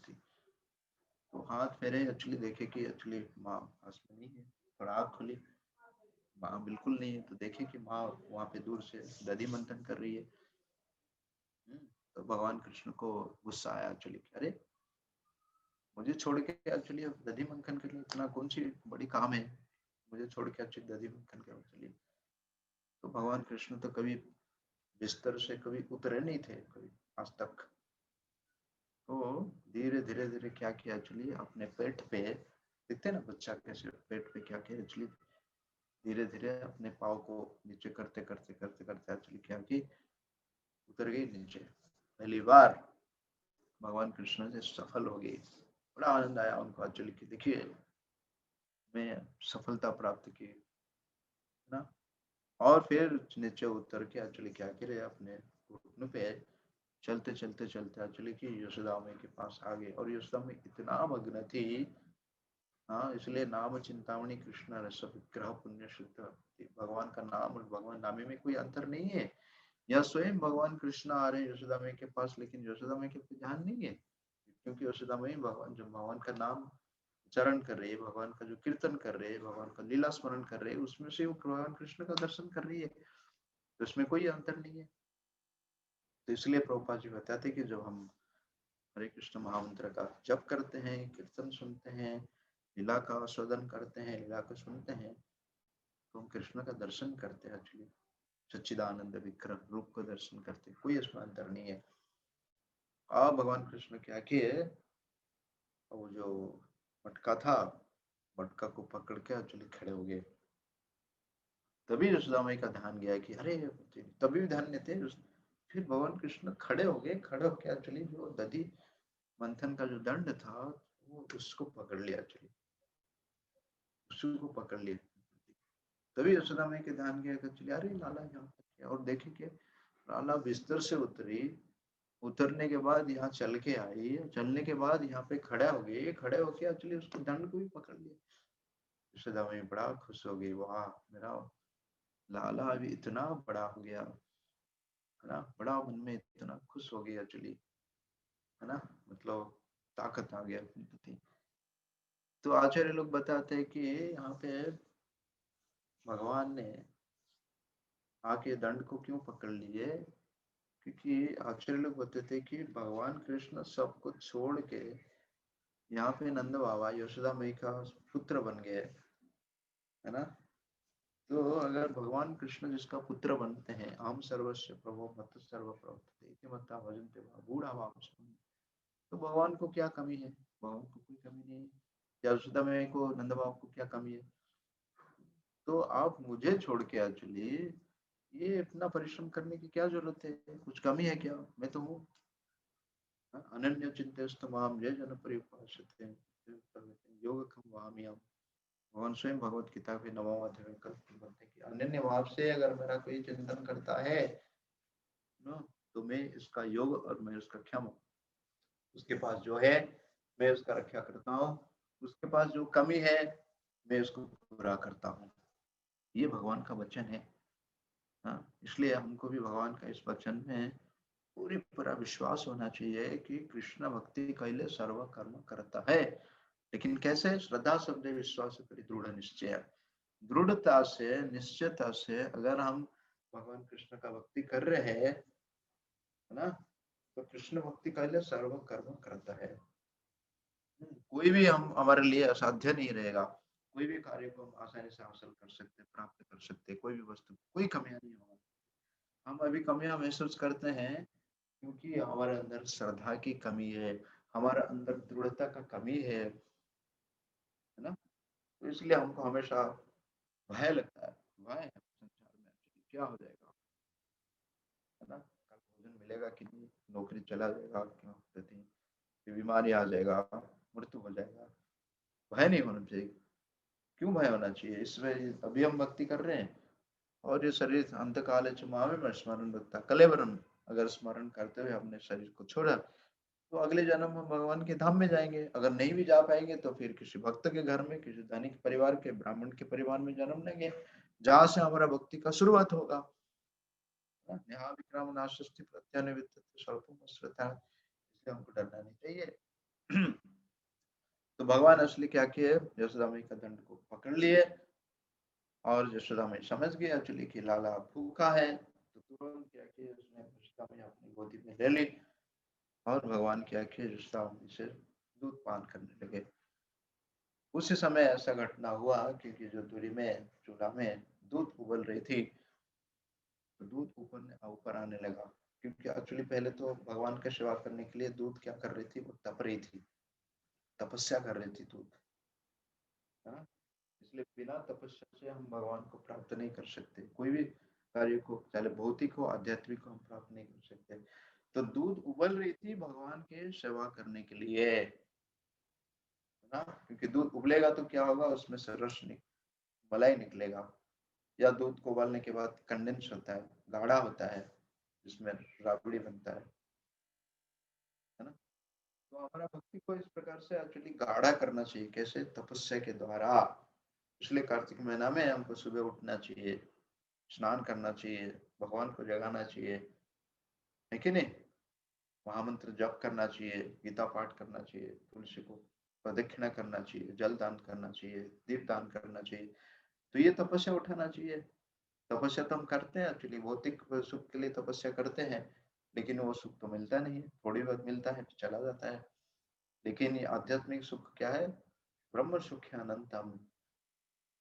तो हाथ फेरे एक्चुअली देखे कि एक्चुअली माँ पास में नहीं है, और आँख खुली, माँ बिल्कुल नहीं है, तो देखे कि माँ वहाँ पे दूर से दधि मंथन कर रही है। तो भगवान कृष्ण को गुस्सा आया एक्चुअली, अरे मुझे छोड़ के एक्चुअली अब दधि मंथन के लिए इतना कौन सी बड़ी काम है, मुझे छोड़ के एक्चुअली दधि मंथन करो चलिए। तो भगवान कृष्ण तो कभी बिस्तर से कभी उतरे नहीं थे कभी आज तक। तो धीरे धीरे धीरे क्या किया एक्चुअली, अपने पेट पे, देखते ना बच्चा कैसे पेट पे क्या किया एक्चुअली, धीरे धीरे अपने पाँव को नीचे करते करते करते करते एक्चुअली क्या की, उतर गई नीचे। पहली बार भगवान कृष्ण से सफल हो गई। बड़ा आनंद आया उनको एक्चुअली कि देखिए मैं सफलता प्राप्त की, है ना। और फिर नीचे उतर के एक्चुअली क्या करे, अपने घुटनों पे चलते चलते चलते एक्चुअली कि यशोदा माई के पास आ गए, और यशोदा माई इतना मग्न थी, हाँ, इसलिए नाम चिंतामणि कृष्ण रस विग्रह पुण्य शुद्ध। भगवान का नाम और भगवान नामे में कोई अंतर नहीं है। यह स्वयं भगवान कृष्ण आ रहे हैं यशोदा माई के पास, लेकिन यशोदा माई के ध्यान नहीं है, क्योंकि यशोदा माई भगवान, जब भगवान का नाम उच्चारण कर रही है, भगवान का जो कीर्तन कर रहे हैं, भगवान का लीला स्मरण कर रहे हैं, उसमें से वो भगवान कृष्ण का दर्शन कर रही है, तो उसमें कोई अंतर नहीं है। तो इसलिए प्रभुपाद जी बताते कि जब हम हरे कृष्ण महामंत्र का जप करते हैं, कीर्तन सुनते हैं, लीला का आस्वादन करते हैं, लीला को सुनते हैं, तो हम कृष्ण का दर्शन करते हैं एक्चुअली, सच्चिदानंद विग्रह रूप को दर्शन करते हैं, कोई इसमें अंतर नहीं है। अब भगवान कृष्ण क्या किए, वो जो मटका था, मटका को पकड़ के एक्चुअली खड़े हो गए। तभी यशोदा माई का ध्यान गया कि अरे, तभी भी ध्यान नहीं थे। फिर भगवान कृष्ण खड़े हो गए, खड़े होकर एक्चुअली जो दधि मंथन का जो दंड था, वो उसको पकड़ लिया एक्चुअली, उसको पकड़ लिया। तभी यशोदा माई के ध्यान गया कि चलिए अरे लाला यहाँ पर क्या, और देखे कि लाला बिस्तर से उतरी, उतरने के बाद यहाँ चल के आई, चलने के बाद यहाँ पे खड़ा हो गई, खड़े होके एक्चुअली उसको दंड को भी पकड़ लिया। यशोदा माई बड़ा खुश हो गई, वाह मेरा लाला अभी इतना बड़ा हो गया, है ना, बड़ा मन में इतना खुश हो गया एक्चुअली, है ना, मतलब ताकत आ गया अपनी प्रति। तो आचार्य लोग बताते हैं कि यहाँ पे भगवान ने आके दंड को क्यों पकड़ लिए, क्योंकि आचार्य लोग बताते हैं कि भगवान कृष्ण सब कुछ छोड़ के यहाँ पे नंद बाबा यशोदा माई का पुत्र बन गए, है ना। तो अगर भगवान कृष्ण जिसका पुत्र बनते हैं, अहम सर्वस्व प्रभो मत सर्व प्रवर्तते इति मत्ता भजन्ते वा बूढ़ा वा, तो भगवान को क्या कमी है, भगवान को कोई कमी नहीं है, या यशोदा माई को, नंद बाबा को क्या कमी है। तो आप मुझे छोड़ के एक्चुअली ये इतना परिश्रम करने की क्या जरूरत है, कुछ कमी है क्या, मैं तो हूँ। अनन्य चिंतस्तमाम जय जन परिभाषते योगक्षम वहाम्यहम्। भगवान स्वयं भगवत गीता के 9वां अध्याय में बोलते हैं कि अनन्य भाव से अगर मेरा कोई चिंतन करता है ना, तो मैं इसका योग और मैं उसका क्षम, उसके पास जो है मैं उसका रक्षा करता हूँ, उसके पास जो कमी है मैं उसको पूरा करता हूँ। ये भगवान का वचन है। हाँ, इसलिए हमको भी भगवान का इस वचन में पूरी पूरा विश्वास होना चाहिए कि कृष्ण भक्ति कैले सर्व कर्म करता है, लेकिन कैसे, श्रद्धा शब्द विश्वास करी दृढ़ निश्चय। दृढ़ता से, निश्चयता से अगर हम भगवान कृष्ण का भक्ति कर रहे हैं, है ना, तो कृष्ण भक्ति का लिए सर्व कर्म करता है। कोई भी हम हमारे लिए असाध्य नहीं रहेगा। कोई भी कार्य को हम आसानी से हासिल कर सकते, प्राप्त कर सकते, कोई भी वस्तु, कोई कमियां नहीं होगा। हम अभी कमियां महसूस करते हैं क्योंकि हमारे अंदर श्रद्धा की कमी है, हमारे अंदर दृढ़ता का कमी है ना। तो इसलिए हमको हमेशा भय लगता है, भय है संसार में actually क्या हो जाएगा, है ना, कल भोजन मिलेगा कि नहीं, नौकरी चला जाएगा क्यों, बीमारी आ जाएगा, मृत्यु हो जाएगा। भय नहीं होना चाहिए। क्यों भय होना चाहिए? इसमें अभी हम भक्ति कर रहे हैं और ये शरीर अंत काल में स्मरण रखता कलेवरम, अगर स्मरण करते हुए हमने शरीर को छोड़ा तो अगले जन्म हम भगवान के धाम में जाएंगे। अगर नहीं भी जा पाएंगे तो फिर किसी भक्त के घर में, किसी धनिक परिवार के, ब्राह्मण के परिवार में जन्म लेंगे, जहां से हमारा भक्ति का शुरुआत होगा। यहाँ विक्रम नाशस्ति प्रत्यानिवित्त स्वल्पम श्रद्धा, इसलिए हमको डरना नहीं चाहिए। तो भगवान असली क्या किए, यशोदा माई का दंड को पकड़ लिए और यशोदा माई समझ गई एक्चुअली कि लाला भूखा है, तो तुरंत क्या किया उसने, यशोदा माई अपनी गोदी में ले ली और भगवान क्या किए, यशोदा माई से दूध पान करने लगे। उसी समय ऐसा घटना हुआ क्योंकि जो दूरी में चूल्हा में दूध उबल रही थी, तो दूध ऊपर आने लगा। क्योंकि एक्चुअली पहले तो भगवान का सेवा करने के लिए दूध क्या कर रही थी, वो तप रही थी, तपस्या कर रही थी दूध, है ना। इसलिए बिना तपस्या से हम भगवान को प्राप्त नहीं कर सकते, कोई भी कार्य को, चाहे भौतिक हो आध्यात्मिक को, हम प्राप्त नहीं कर सकते। तो दूध उबल रही थी भगवान के सेवा करने के लिए, है ना। क्योंकि दूध उबलेगा तो क्या होगा, उसमें से रस मलाई निकलेगा, या दूध को उबालने के बाद कंडेंस होता है, गाढ़ा होता है, जिसमें राबड़ी बनता है ना। तो हमारा भक्ति को इस प्रकार से एक्चुअली गाढ़ा करना चाहिए, कैसे, तपस्या के द्वारा। इसलिए कार्तिक महीना में हमको सुबह उठना चाहिए, स्नान करना चाहिए, भगवान को जगाना चाहिए, है कि नहीं, महामंत्र जप करना चाहिए, गीता पाठ करना चाहिए, तुलसी को प्रदक्षिणा करना चाहिए, जल दान करना चाहिए, दीप दान करना चाहिए। तो ये तपस्या उठाना चाहिए। तपस्या तो हम करते हैं एक्चुअली, भौतिक सुख के लिए तपस्या करते हैं, लेकिन वो सुख तो मिलता नहीं है, थोड़ी बहुत मिलता है चला जाता है। लेकिन ये आध्यात्मिक सुख क्या है, ब्रह्म सुख है अनंतम।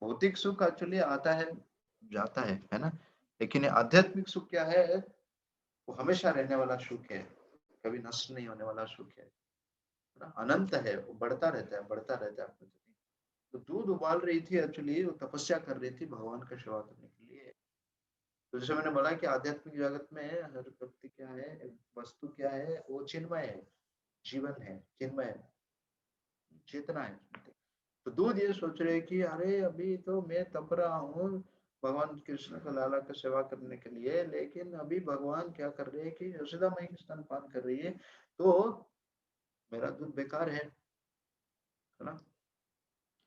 भौतिक सुख एक्चुअली आता है जाता है ना। लेकिन ये आध्यात्मिक सुख क्या है, वो हमेशा रहने वाला सुख है, कभी नष्ट नहीं होने वाला सुख है ना, अनंत है, वो बढ़ता रहता है, बढ़ता रहता है। तो दूध उबाल रही थी एक्चुअली, वो तपस्या कर रही थी भगवान का सेवा करने के लिए। तो जैसे मैंने बोला कि आध्यात्मिक जगत में हर व्यक्ति क्या है, वस्तु क्या है, वो चिन्मय है, जीवन है, चिन्मय है, चेतना है। तो दूध ये सोच रहे कि अरे अभी तो मैं तप रहा हूँ भगवान कृष्ण का लाला का सेवा करने के लिए, लेकिन अभी भगवान क्या कर रहे हैं कि यशोदा माई स्तनपान कर रही है, तो मेरा दूध बेकार है ना।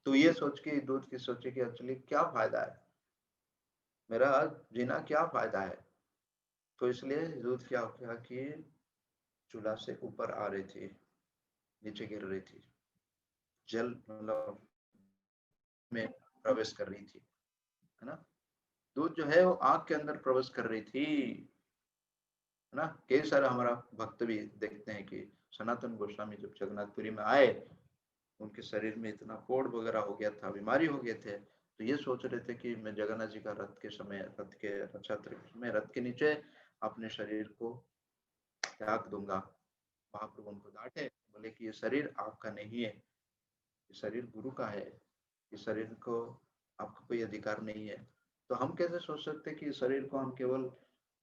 तो ये सोच के दूध की सोचे कि एक्चुअली क्या फायदा है, मेरा जीना क्या फायदा है। तो इसलिए दूध क्या हो गया कि चूल्हा से ऊपर आ रही थी, नीचे गिर रही थी, जल मतलब में प्रवेश कर रही थी, है ना। दूध जो है वो आग के अंदर प्रवेश कर रही थी, है ना। कई सारे हमारा भक्त भी देखते हैं कि सनातन गोस्वामी जब जगन्नाथपुरी में आए, उनके शरीर में इतना कोढ़ वगैरह हो गया था, बीमारी हो गए थे, तो ये सोच रहे थे कि मैं जगन्नाथ जी का रथ के समय, रथ के रथयात्रा के समय रथ के नीचे अपने शरीर को त्याग दूंगा। महाप्रभु उनको डांटे, बोले कि ये शरीर आपका नहीं है, ये शरीर गुरु का है, इस शरीर को आपका कोई अधिकार नहीं है। तो हम कैसे सोच सकते कि शरीर को हम केवल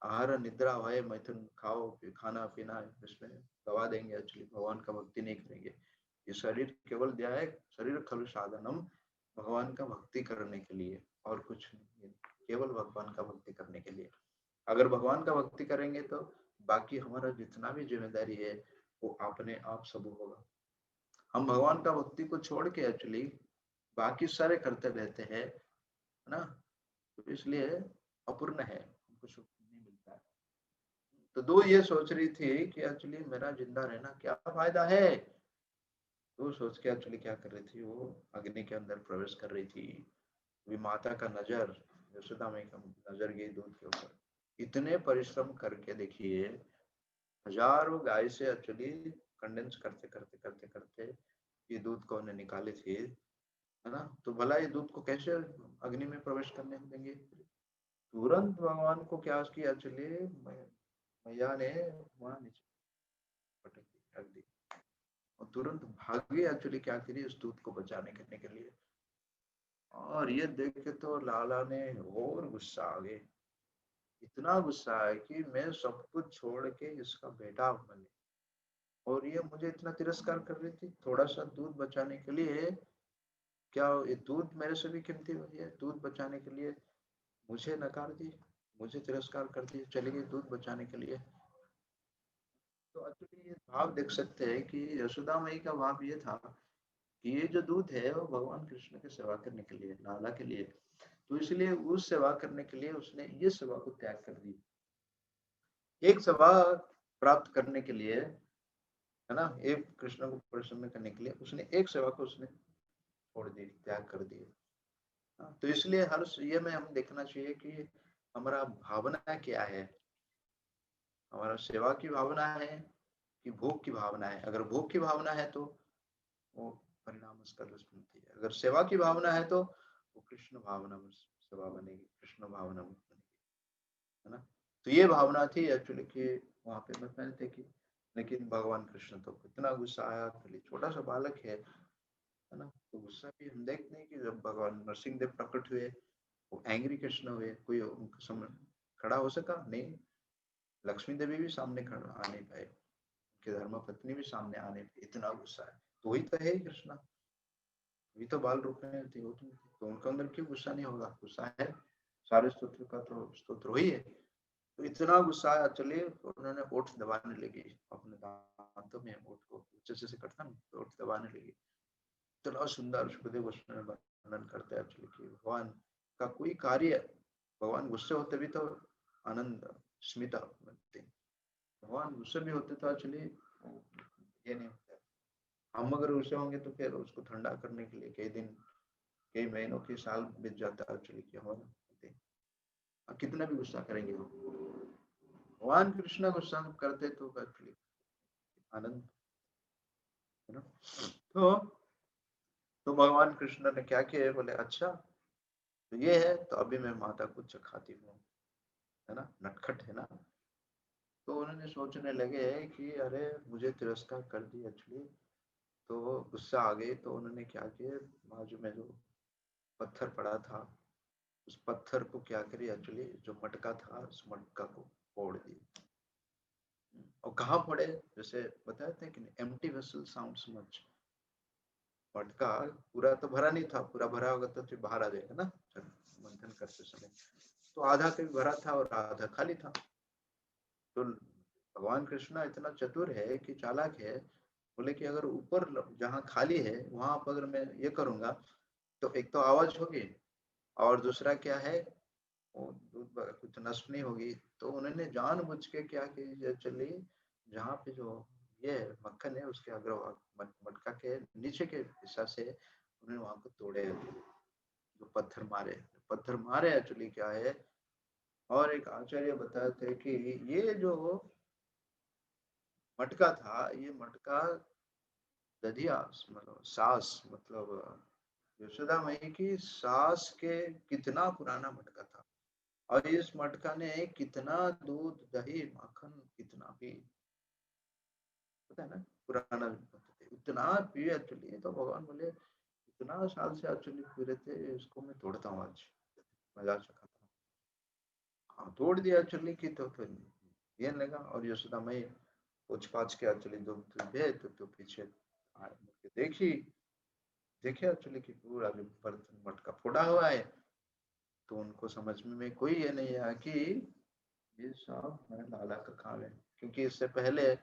आहार निद्रा भय मैथुन खाओ खाना पीना इसमें गवा देंगे, एक्चुअली भगवान का भक्ति नहीं करेंगे। ये शरीर केवल दिया है, शरीर खलु साधनम, भगवान का भक्ति करने के लिए, और कुछ नहीं, केवल भगवान का भक्ति करने के लिए। अगर भगवान का भक्ति करेंगे तो बाकी हमारा जितना भी जिम्मेदारी है वो अपने आप सब होगा। हम भगवान का भक्ति को छोड़ के एक्चुअली बाकी सारे करते रहते हैं, है ना। तो इसलिए अपूर्ण है, हमको सुख नहीं मिलता है। तो दो ये सोच रही थी कि एक्चुअली मेरा जिंदा रहना क्या फायदा है। तो सोच के एक्चुअली क्या कर रही थी, वो अग्नि के अंदर प्रवेश कर रही थी। भी माता का नजर, यशोदा माई का नजर गई दूध के ऊपर। इतने परिश्रम करके देखिए, हजारों गाय से एक्चुअली कंडेंस करते करते करते करते ये दूध को उन्हें निकाले थे, है ना। तो भला ये दूध को कैसे अग्नि में प्रवेश करने देंगे? तुरंत भगवान को क्या किया एक्चुअली, मैया ने वहां नीचे पटक दी, रख दी, और तुरंत भागी एक्चुअली क्या करी, उस दूध को बचाने करने के लिए। और ये देख के तो लाला ने और गुस्सा आ गए, इतना गुस्सा है कि मैं सब कुछ छोड़ के इसका बेटा बने, और ये मुझे इतना तिरस्कार कर रही थी थोड़ा सा दूध बचाने के लिए। क्या ये दूध मेरे से भी कीमती हुई है? दूध बचाने के लिए मुझे नकार दी, मुझे तिरस्कार कर दी, चली गई दूध बचाने के लिए। तो एक्चुअली ये भाव देख सकते हैं कि यशोदा मई का भाव ये था कि ये जो दूध है वो भगवान कृष्ण की सेवा करने के लिए, लाला के लिए, तो इसलिए उस सेवा करने के लिए उसने ये सेवा को त्याग कर दी। एक सेवा प्राप्त करने के लिए, है ना, एक कृष्ण को प्रसन्न करने के लिए उसने एक सेवा को उसने छोड़ दी, त्याग कर दी। तो इसलिए हर ये में हम देखना चाहिए कि हमारा भावना क्या है, हमारा सेवा की भावना है कि भोग की भावना है। अगर भोग की भावना है तो वो परिणाम उसका दुष्पंथी है, अगर सेवा की भावना है तो वो कृष्ण भावना में सेवा बनेगी, कृष्ण भावना में बनेगी, है ना। तो ये भावना थी एक्चुअली कि वहां पे मैं पहले देखी, लेकिन भगवान कृष्ण तो इतना गुस्सा आया, खाली छोटा सा बालक है ना। तो गुस्सा भी हम देखते हैं कि जब भगवान नरसिंह देव प्रकट हुए, वो एंग्री कृष्ण हुए, कोई उनके सामने खड़ा हो सका नहीं। लक्ष्मी देवी भी सामने खड़ा आ नहीं पाए, उनके धर्म पत्नी भी सामने आने पे, इतना गुस्सा है। तो वही तो है ही कृष्णा, वही तो बाल रूप में थे वो, तो उनके अंदर क्यों गुस्सा नहीं होगा? गुस्सा है, सारे स्तोत्र का तो स्तोत्र वही है। तो इतना गुस्सा आया, चलिए उन्होंने ओठ दबाने लगी अपने दांतों में, ओठ को जैसे से करता ना, तो ओठ दबाने लगी। इतना सुंदर सुखदेव गोस्वामी वर्णन करते हैं एक्चुअली कि भगवान का कोई कार्य, भगवान गुस्से होते भी तो आनंद स्मिता बनते, भगवान गुस्से भी होते तो एक्चुअली ये नहीं होता। हम अगर गुस्से होंगे तो फिर उसको ठंडा करने के लिए कई दिन, कई महीनों के साल बीत जाता है एक्चुअली कि हमारा कितना भी गुस्सा करेंगे हम, भगवान कृष्ण गुस्सा करते तो एक्चुअली आनंद, है ना। तो भगवान कृष्ण ने क्या किया, बोले अच्छा तो ये है, तो अभी मैं माता को चखाती हूँ, है ना, नटखट है ना। तो उन्होंने सोचने लगे कि अरे मुझे तिरस्कार कर दी एक्चुअली, तो गुस्सा आ गई। तो उन्होंने क्या किया, बाजू में जो पत्थर पड़ा था, उस पत्थर को क्या करी एक्चुअली, जो मटका था उस मटका को फोड़ दी। और कहाँ फोड़े, जैसे बताए थे कि एम्प्टी वेसल साउंड्स मच, मटका पूरा तो भरा नहीं था, पूरा भरा होगा तो फिर बाहर आ जाएगा ना मंथन करते समय। तो आधा कभी भरा था और आधा खाली था। तो भगवान कृष्ण इतना चतुर है कि चालाक है, बोले कि अगर ऊपर जहाँ खाली है वहां पर अगर मैं ये करूंगा तो एक तो आवाज होगी, और दूसरा क्या है, वो दूध कुछ नष्ट नहीं होगी। तो उन्होंने जानबूझ के क्या की चली, जहाँ पे जो ये मक्खन है उसके अग्रभाग मटका के नीचे के हिस्सा से उन्होंने वहां को तोड़े, जो पत्थर मारे, पत्थर मारे एक्चुअली क्या है। और एक आचार्य बताते हैं कि ये जो मटका था, ये मटका दधिया मतलब सास, मतलब यशोदा मई की सास के कितना पुराना मटका था, और इस मटका ने कितना दूध दही माखन कितना भी, पता है ना, पुराना इतना पिए एक्चुअली। तो भगवान बोले इतना साल से एक्चुअली पी रहे थे, इसको मैं तोड़ता हूँ आज, मजा चखा था। हाँ तोड़ दिया एक्चुअली की, तो ये लगा। और यशोदा मई पूछ पाछ के एक्चुअली दूध दे तो पीछे देखी, देखे एक्चुअली कि पूरा जो बर्तन मटका फोड़ा हुआ है। तो उनको समझ में कोई ये नहीं आया कि ये सब मैं लाला का खाल है, क्योंकि इससे पहले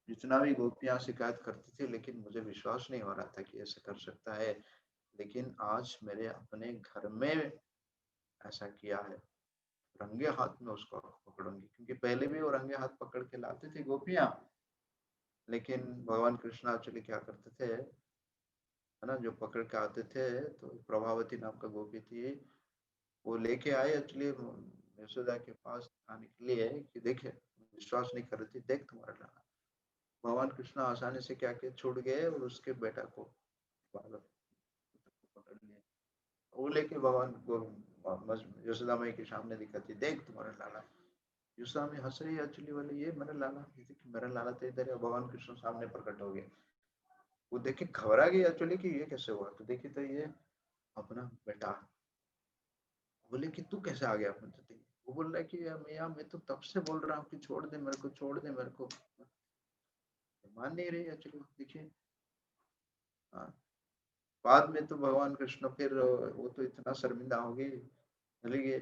जितना भी गोपियां शिकायत करती थी, लेकिन मुझे विश्वास नहीं हो रहा था कि ऐसा कर सकता है। लेकिन आज मेरे अपने घर में ऐसा किया है, रंगे हाथ में उसको पकड़ूंगी, क्योंकि पहले भी वो रंगे हाथ पकड़ के लाते थे गोपियां। लेकिन भगवान कृष्ण एक्चुअली क्या करते थे, है ना, जो पकड़ के आते थे। तो प्रभावती नाम का गोपी थी, वो लेके आए एक्चुअली यशोदा के पास आने के लिए कि देखे, विश्वास नहीं कर रही थी, देख तुम्हारा लाला। भगवान कृष्ण आसानी से क्या किए, छूट गए और उसके बेटा को बालक को पकड़ लिए। वो लेके भगवान को यशोदा माई के सामने दिखाती, देख तुम्हारा लाला। यशोदा माई हंस रही है एक्चुअली, बोले ये मेरा लाला, मेरा लाला तो इधर है। भगवान कृष्ण सामने प्रकट हो गए। वो देख के घबरा गई एक्चुअली कि ये कैसे हुआ, तो देखी तो ये अपना बेटा। बोले कि तू कैसे आ गया अपने तो? वो बोल रहा है कि भैया मैं तो तब से बोल रहा हूँ कि छोड़ दे मेरे को, छोड़ दे मेरे को। मान नहीं रही एक्चुअली, देखिए। हाँ, बाद में तो भगवान कृष्ण फिर वो तो इतना शर्मिंदा हो गई, चली गई।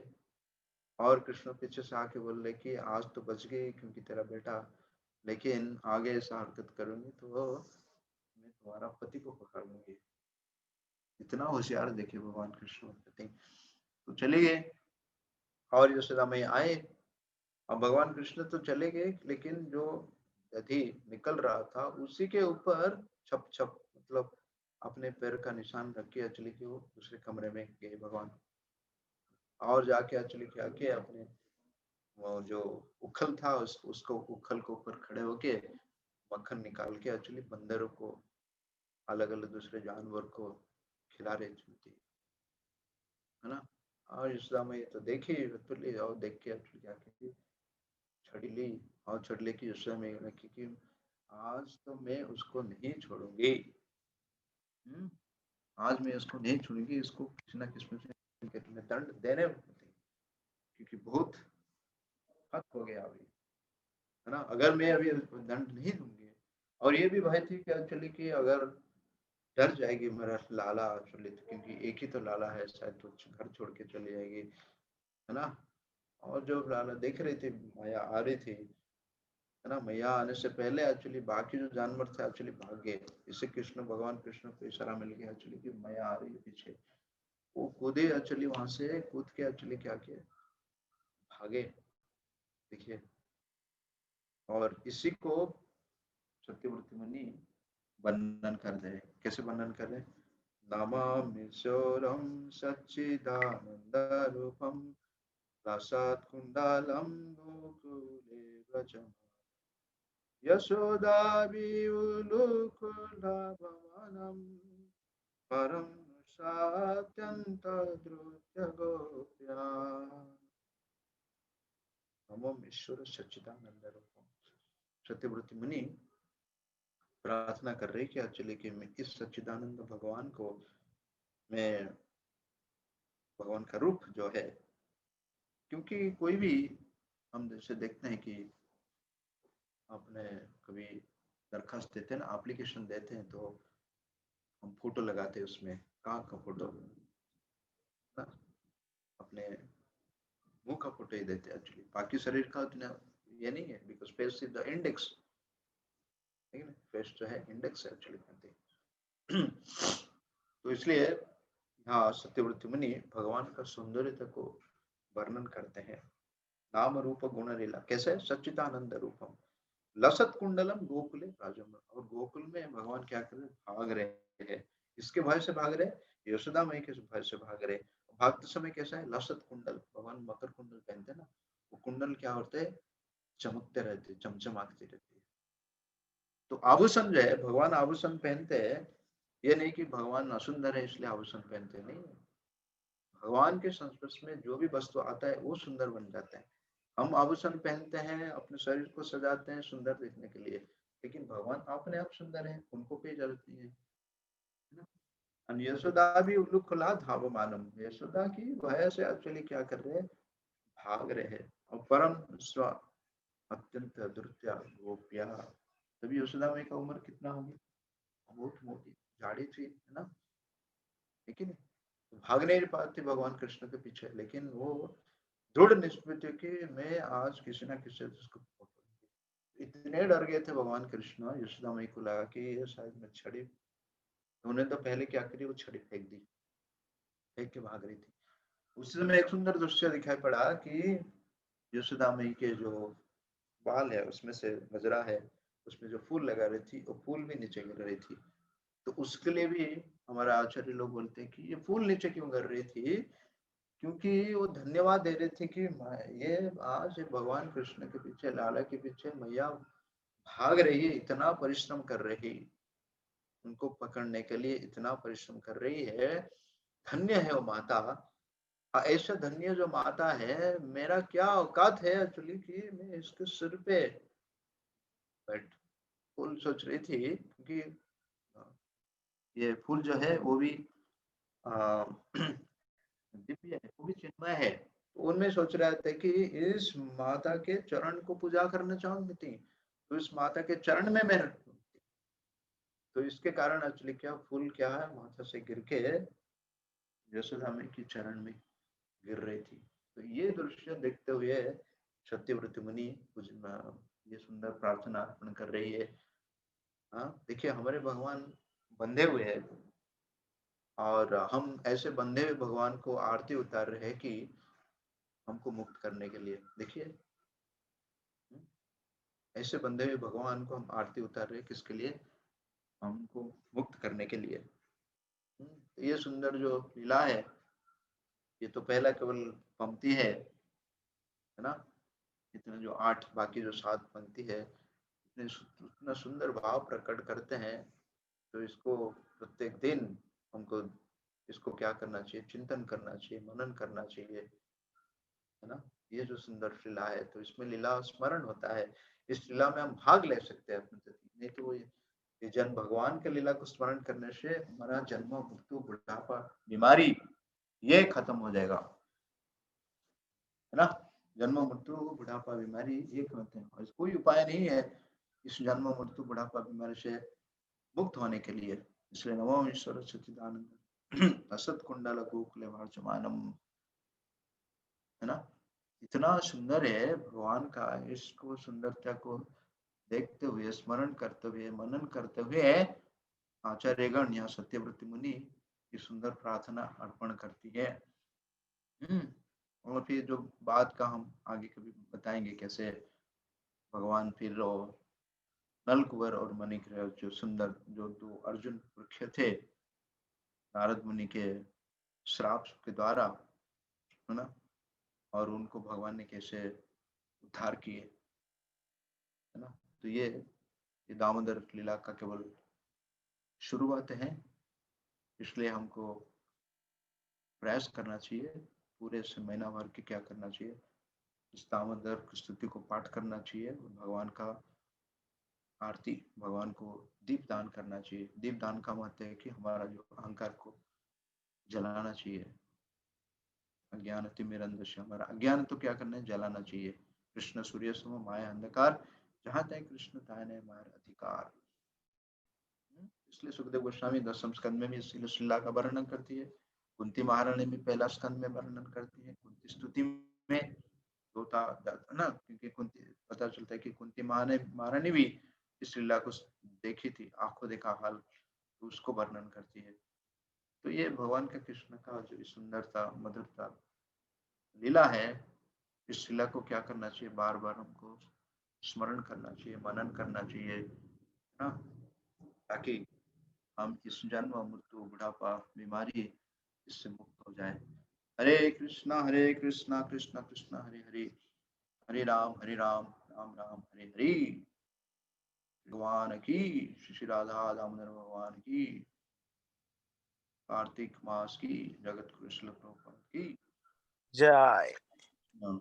और कृष्ण पीछे से आके बोल रहे कि आज तो बच गई क्योंकि तेरा बेटा, लेकिन आगे ऐसा हरकत करूंगी तो मैं तुम्हारा पति को पकड़ लूंगी। इतना होशियार देखिए भगवान कृष्ण पति। तो चले गए और यशोदा मैया आए। अब भगवान कृष्ण तो चले गए, लेकिन जो दधी निकल रहा था उसी के ऊपर छप छप, मतलब अपने पैर का निशान रख के एक्चुअली कि वो दूसरे कमरे में गए भगवान। और जाके एक्चुअली क्या किए, अपने वो जो उखल था उसको उखल के ऊपर खड़े होके मक्खन निकाल के एक्चुअली बंदरों को, अलग अलग दूसरे जानवर को खिला रहे थे, है ना। और यशोदा मैया तो देखी तो और देख के एक्चुअली क्या की, छड़ी ली। और छड़ी लेके यशोदा मैया ने की कि आज तो मैं उसको नहीं छोड़ूंगी। हम्म, आज मैं उसको नहीं छोड़ूंगी, इसको किसी ना किसी से दंड देने होते, क्योंकि बहुत हद हो गया अभी, है ना। अगर मैं अभी दंड नहीं दूंगी, और ये भी भय थी कि एक्चुअली कि अगर डर जाएगी मेरा लाला एक्चुअली, क्योंकि एक ही तो लाला है शायद, तो घर छोड़ के चली जाएगी, है ना। और जो लाला देख रही थी माया आ रही थी, है ना, मैया आने से पहले एक्चुअली बाकी जो जानवर थे एक्चुअली भाग गए। इससे कृष्ण, भगवान कृष्ण को इशारा मिल गया एक्चुअली कि मैया आ रही है पीछे। वो कूदे एक्चुअली, वहां से कूद के एक्चुअली क्या किए, भागे, देखिए। और इसी को सत्यव्रत मुनि वर्णन कर रहे, कैसे वर्णन कर रहे, नमाम्यशोरं सच्चिदानन्दरूपं प्रसाद कुण्डलं गोकुले व्रजम् यशोदाभिउलुकुलभवनं परं सात्यन्तद्रुत्य गोप्या। नमो ईश्वर सच्चिदानंद रूपम। सत्यव्रती मुनि प्रार्थना कर रही कि एक्चुअली कि मैं इस सच्चिदानंद भगवान को, मैं भगवान का रूप जो है, क्योंकि कोई भी हम जैसे देखते हैं कि अपने कभी दरखास्त देते हैं ना, एप्लीकेशन देते हैं, तो हम फोटो लगाते हैं उसमें, कहाँ का फोटो ना, अपने मुंह का फोटो ही देते हैं एक्चुअली, बाकी शरीर का उतना ये नहीं है, because face is the index, ठीक है। फेस जो है इंडेक्स है एक्चुअली कहते हैं। तो इसलिए हाँ, सत्यव्रती मुनि भगवान का सौंदर्यता को वर्णन करते हैं। नाम रूप गुण लीला कैसे, सच्चिदानंद रूपम लसत कुंडलम गोकुले राजम। और गोकुल में भगवान क्या कर रहे, भाग रहे हैं। इसके भय से भाग रहे, यशोदा मई के भय से भाग रहे। भागते समय कैसा है, लसत कुंडल, भगवान मकर कुंडल पहनते हैं ना, वो कुंडल क्या होते हैं, चमकते रहते, चमचमाते रहते। तो आभूषण जो है, भगवान आभूषण पहनते हैं, ये नहीं कि भगवान असुंदर है इसलिए आभूषण पहनते नहीं। भगवान के संस्पर्श में जो भी वस्तु आता है वो सुंदर बन जाता है। हम आभूषण पहनते हैं, अपने शरीर को सजाते हैं सुंदर दिखने के लिए, लेकिन भगवान अपने आप सुंदर है, उनको कोई जरूरत नहीं है, है ना। और यशोदा भी उल्लुखला धाव मानम, यशोदा की वजह से एक्चुअली क्या कर रहे हैं, भाग रहे हैं। और परम स्व अत्यंत द्रुत्या गोप्या। तभी यशोदा माई का उम्र कितना होगी, बहुत मोटी झाड़ी थी, है ना, लेकिन भाग नहीं पाती भगवान कृष्ण के पीछे, लेकिन वो दृढ़ निश्चित है कि मैं आज किसी ना किसी से उसको पकड़ूंगी। इतने डर गए थे भगवान कृष्ण, यशोदा मई को लगा कि ये शायद मैं छड़ी, उन्होंने तो पहले क्या करी, वो छड़ी फेंक दी, फेंक के भाग रही थी। उस समय एक सुंदर दृश्य दिखाई पड़ा कि यशोदा मई के जो बाल है उसमें से गजरा है, उसमें जो फूल लगा रही थी वो फूल भी नीचे गिर रही थी। तो उसके लिए भी हमारे आचार्य लोग बोलते हैं कि ये फूल नीचे क्यों गिर रही थी, क्योंकि वो धन्यवाद दे रहे थे कि ये आज भगवान कृष्ण के पीछे, लाला के पीछे मैया भाग रही है, इतना परिश्रम कर रही, उनको पकड़ने के लिए इतना परिश्रम कर रही है, धन्य है वो माता। ऐसा धन्य जो माता है, मेरा क्या औकात है एक्चुअली कि मैं इसके सिर पे बैठ फूल सोच रही थी, क्योंकि ये फूल जो है वो भी अ, दिव्य है, वो भी चिन्मय है। तो उनमें सोच रहे थे कि इस माता के चरण को पूजा करना चाहती थी, तो इस माता के चरण में मैं रखूं। तो इसके कारण एक्चुअली क्या फूल क्या है, माथा से गिर के यशोदा माँ की चरण में गिर रही थी। तो ये दृश्य देखते हुए सत्यव्रत मुनि ये सुंदर प्रार्थना अर्पण कर रही है। हाँ, देखिए हमारे भगवान बंधे हुए हैं, और हम ऐसे बंधे हुए भगवान को आरती उतार रहे हैं कि हमको मुक्त करने के लिए। देखिए ऐसे बंधे हुए भगवान को हम आरती उतार रहे हैं, किसके लिए? हमको मुक्त करने के लिए। तो ये सुंदर जो लीला है, ये तो पहला केवल पंक्ति है ना। इतने जो 8 बाकी जो 7 पंक्ति है, इतना सुंदर भाव प्रकट करते हैं। तो इसको प्रत्येक दिन हमको इसको क्या करना चाहिए, चिंतन करना चाहिए, मनन करना चाहिए, है ना। ये जो सुंदर लीला है, तो इसमें लीला स्मरण होता है, इस लीला में हम भाग ले सकते हैं अपने प्रति। नहीं तो ये जन्म भगवान के लीला को स्मरण करने से हमारा जन्म, मृत्यु, बुढ़ापा, बीमारी ये खत्म हो जाएगा, है ना। जन्म, मृत्यु, बुढ़ापा, बीमारी ये कहते हैं, और कोई उपाय नहीं है इस जन्म, मृत्यु, बुढ़ापा, बीमारी से मुक्त होने के लिए। इसलिए नमो ईश्वर सच्चिदानंद असत कुंडल गोकुल वार्चमानम, है ना। इतना सुंदर है भगवान का, इसको सुंदरता को देखते हुए, स्मरण करते हुए, मनन करते हुए आचार्यगण या सत्यव्रत मुनि की सुंदर प्रार्थना अर्पण करती है। और फिर जो बात का हम आगे कभी बताएंगे, कैसे भगवान फिर नलकुबर और मणिग्रह जो सुंदर जो 2 अर्जुन वृक्ष थे, नारद मुनि के श्राप के द्वारा, है ना, और उनको भगवान ने कैसे उद्धार किए, है ना। तो ये दामोदर लीला का केवल शुरुआत है। इसलिए हमको प्रयास करना चाहिए, पूरे से महीना भर के क्या करना चाहिए, इस दामोदर की स्तुति को पाठ करना चाहिए, भगवान का आरती, भगवान को दीप दान करना चाहिए। दीप दान का मतलब है कि हमारा जो अहंकार को जलाना चाहिए, अज्ञान तिमिरंधस्य, हमारा अज्ञान तो क्या करना है, जलाना चाहिए। कृष्ण सूर्य सम माया अंधकार, जहां तक कृष्ण ताय ने मार अधिकार। इसलिए सुखदेव गोस्वामी 10वें स्कंद में भी इस लीला का वर्णन करती है, कुंती महारानी भी पहला स्कंद में वर्णन करती है, कुंती स्तुति में होता ना, क्योंकि कुंती पता चलता है कि कुंती महारानी भी इस लीला को देखी थी, आंखों देखा हाल, तो उसको वर्णन करती है। तो ये भगवान का, कृष्ण का जो सुंदरता, मधुरता लीला है, इस लीला को क्या करना चाहिए, बार बार हमको स्मरण करना चाहिए, मनन करना चाहिए ना, ताकि हम इस जन्म, मृत्यु, बुढ़ापा, बीमारी इससे मुक्त हो जाए। हरे कृष्णा कृष्ण कृष्ण हरे हरे, हरे राम राम राम हरे हरे। भगवान की, श्री राधा दामोदर भगवान की, कार्तिक मास की, जगत गुरु श्रील प्रभुपाद की जय। हाँ।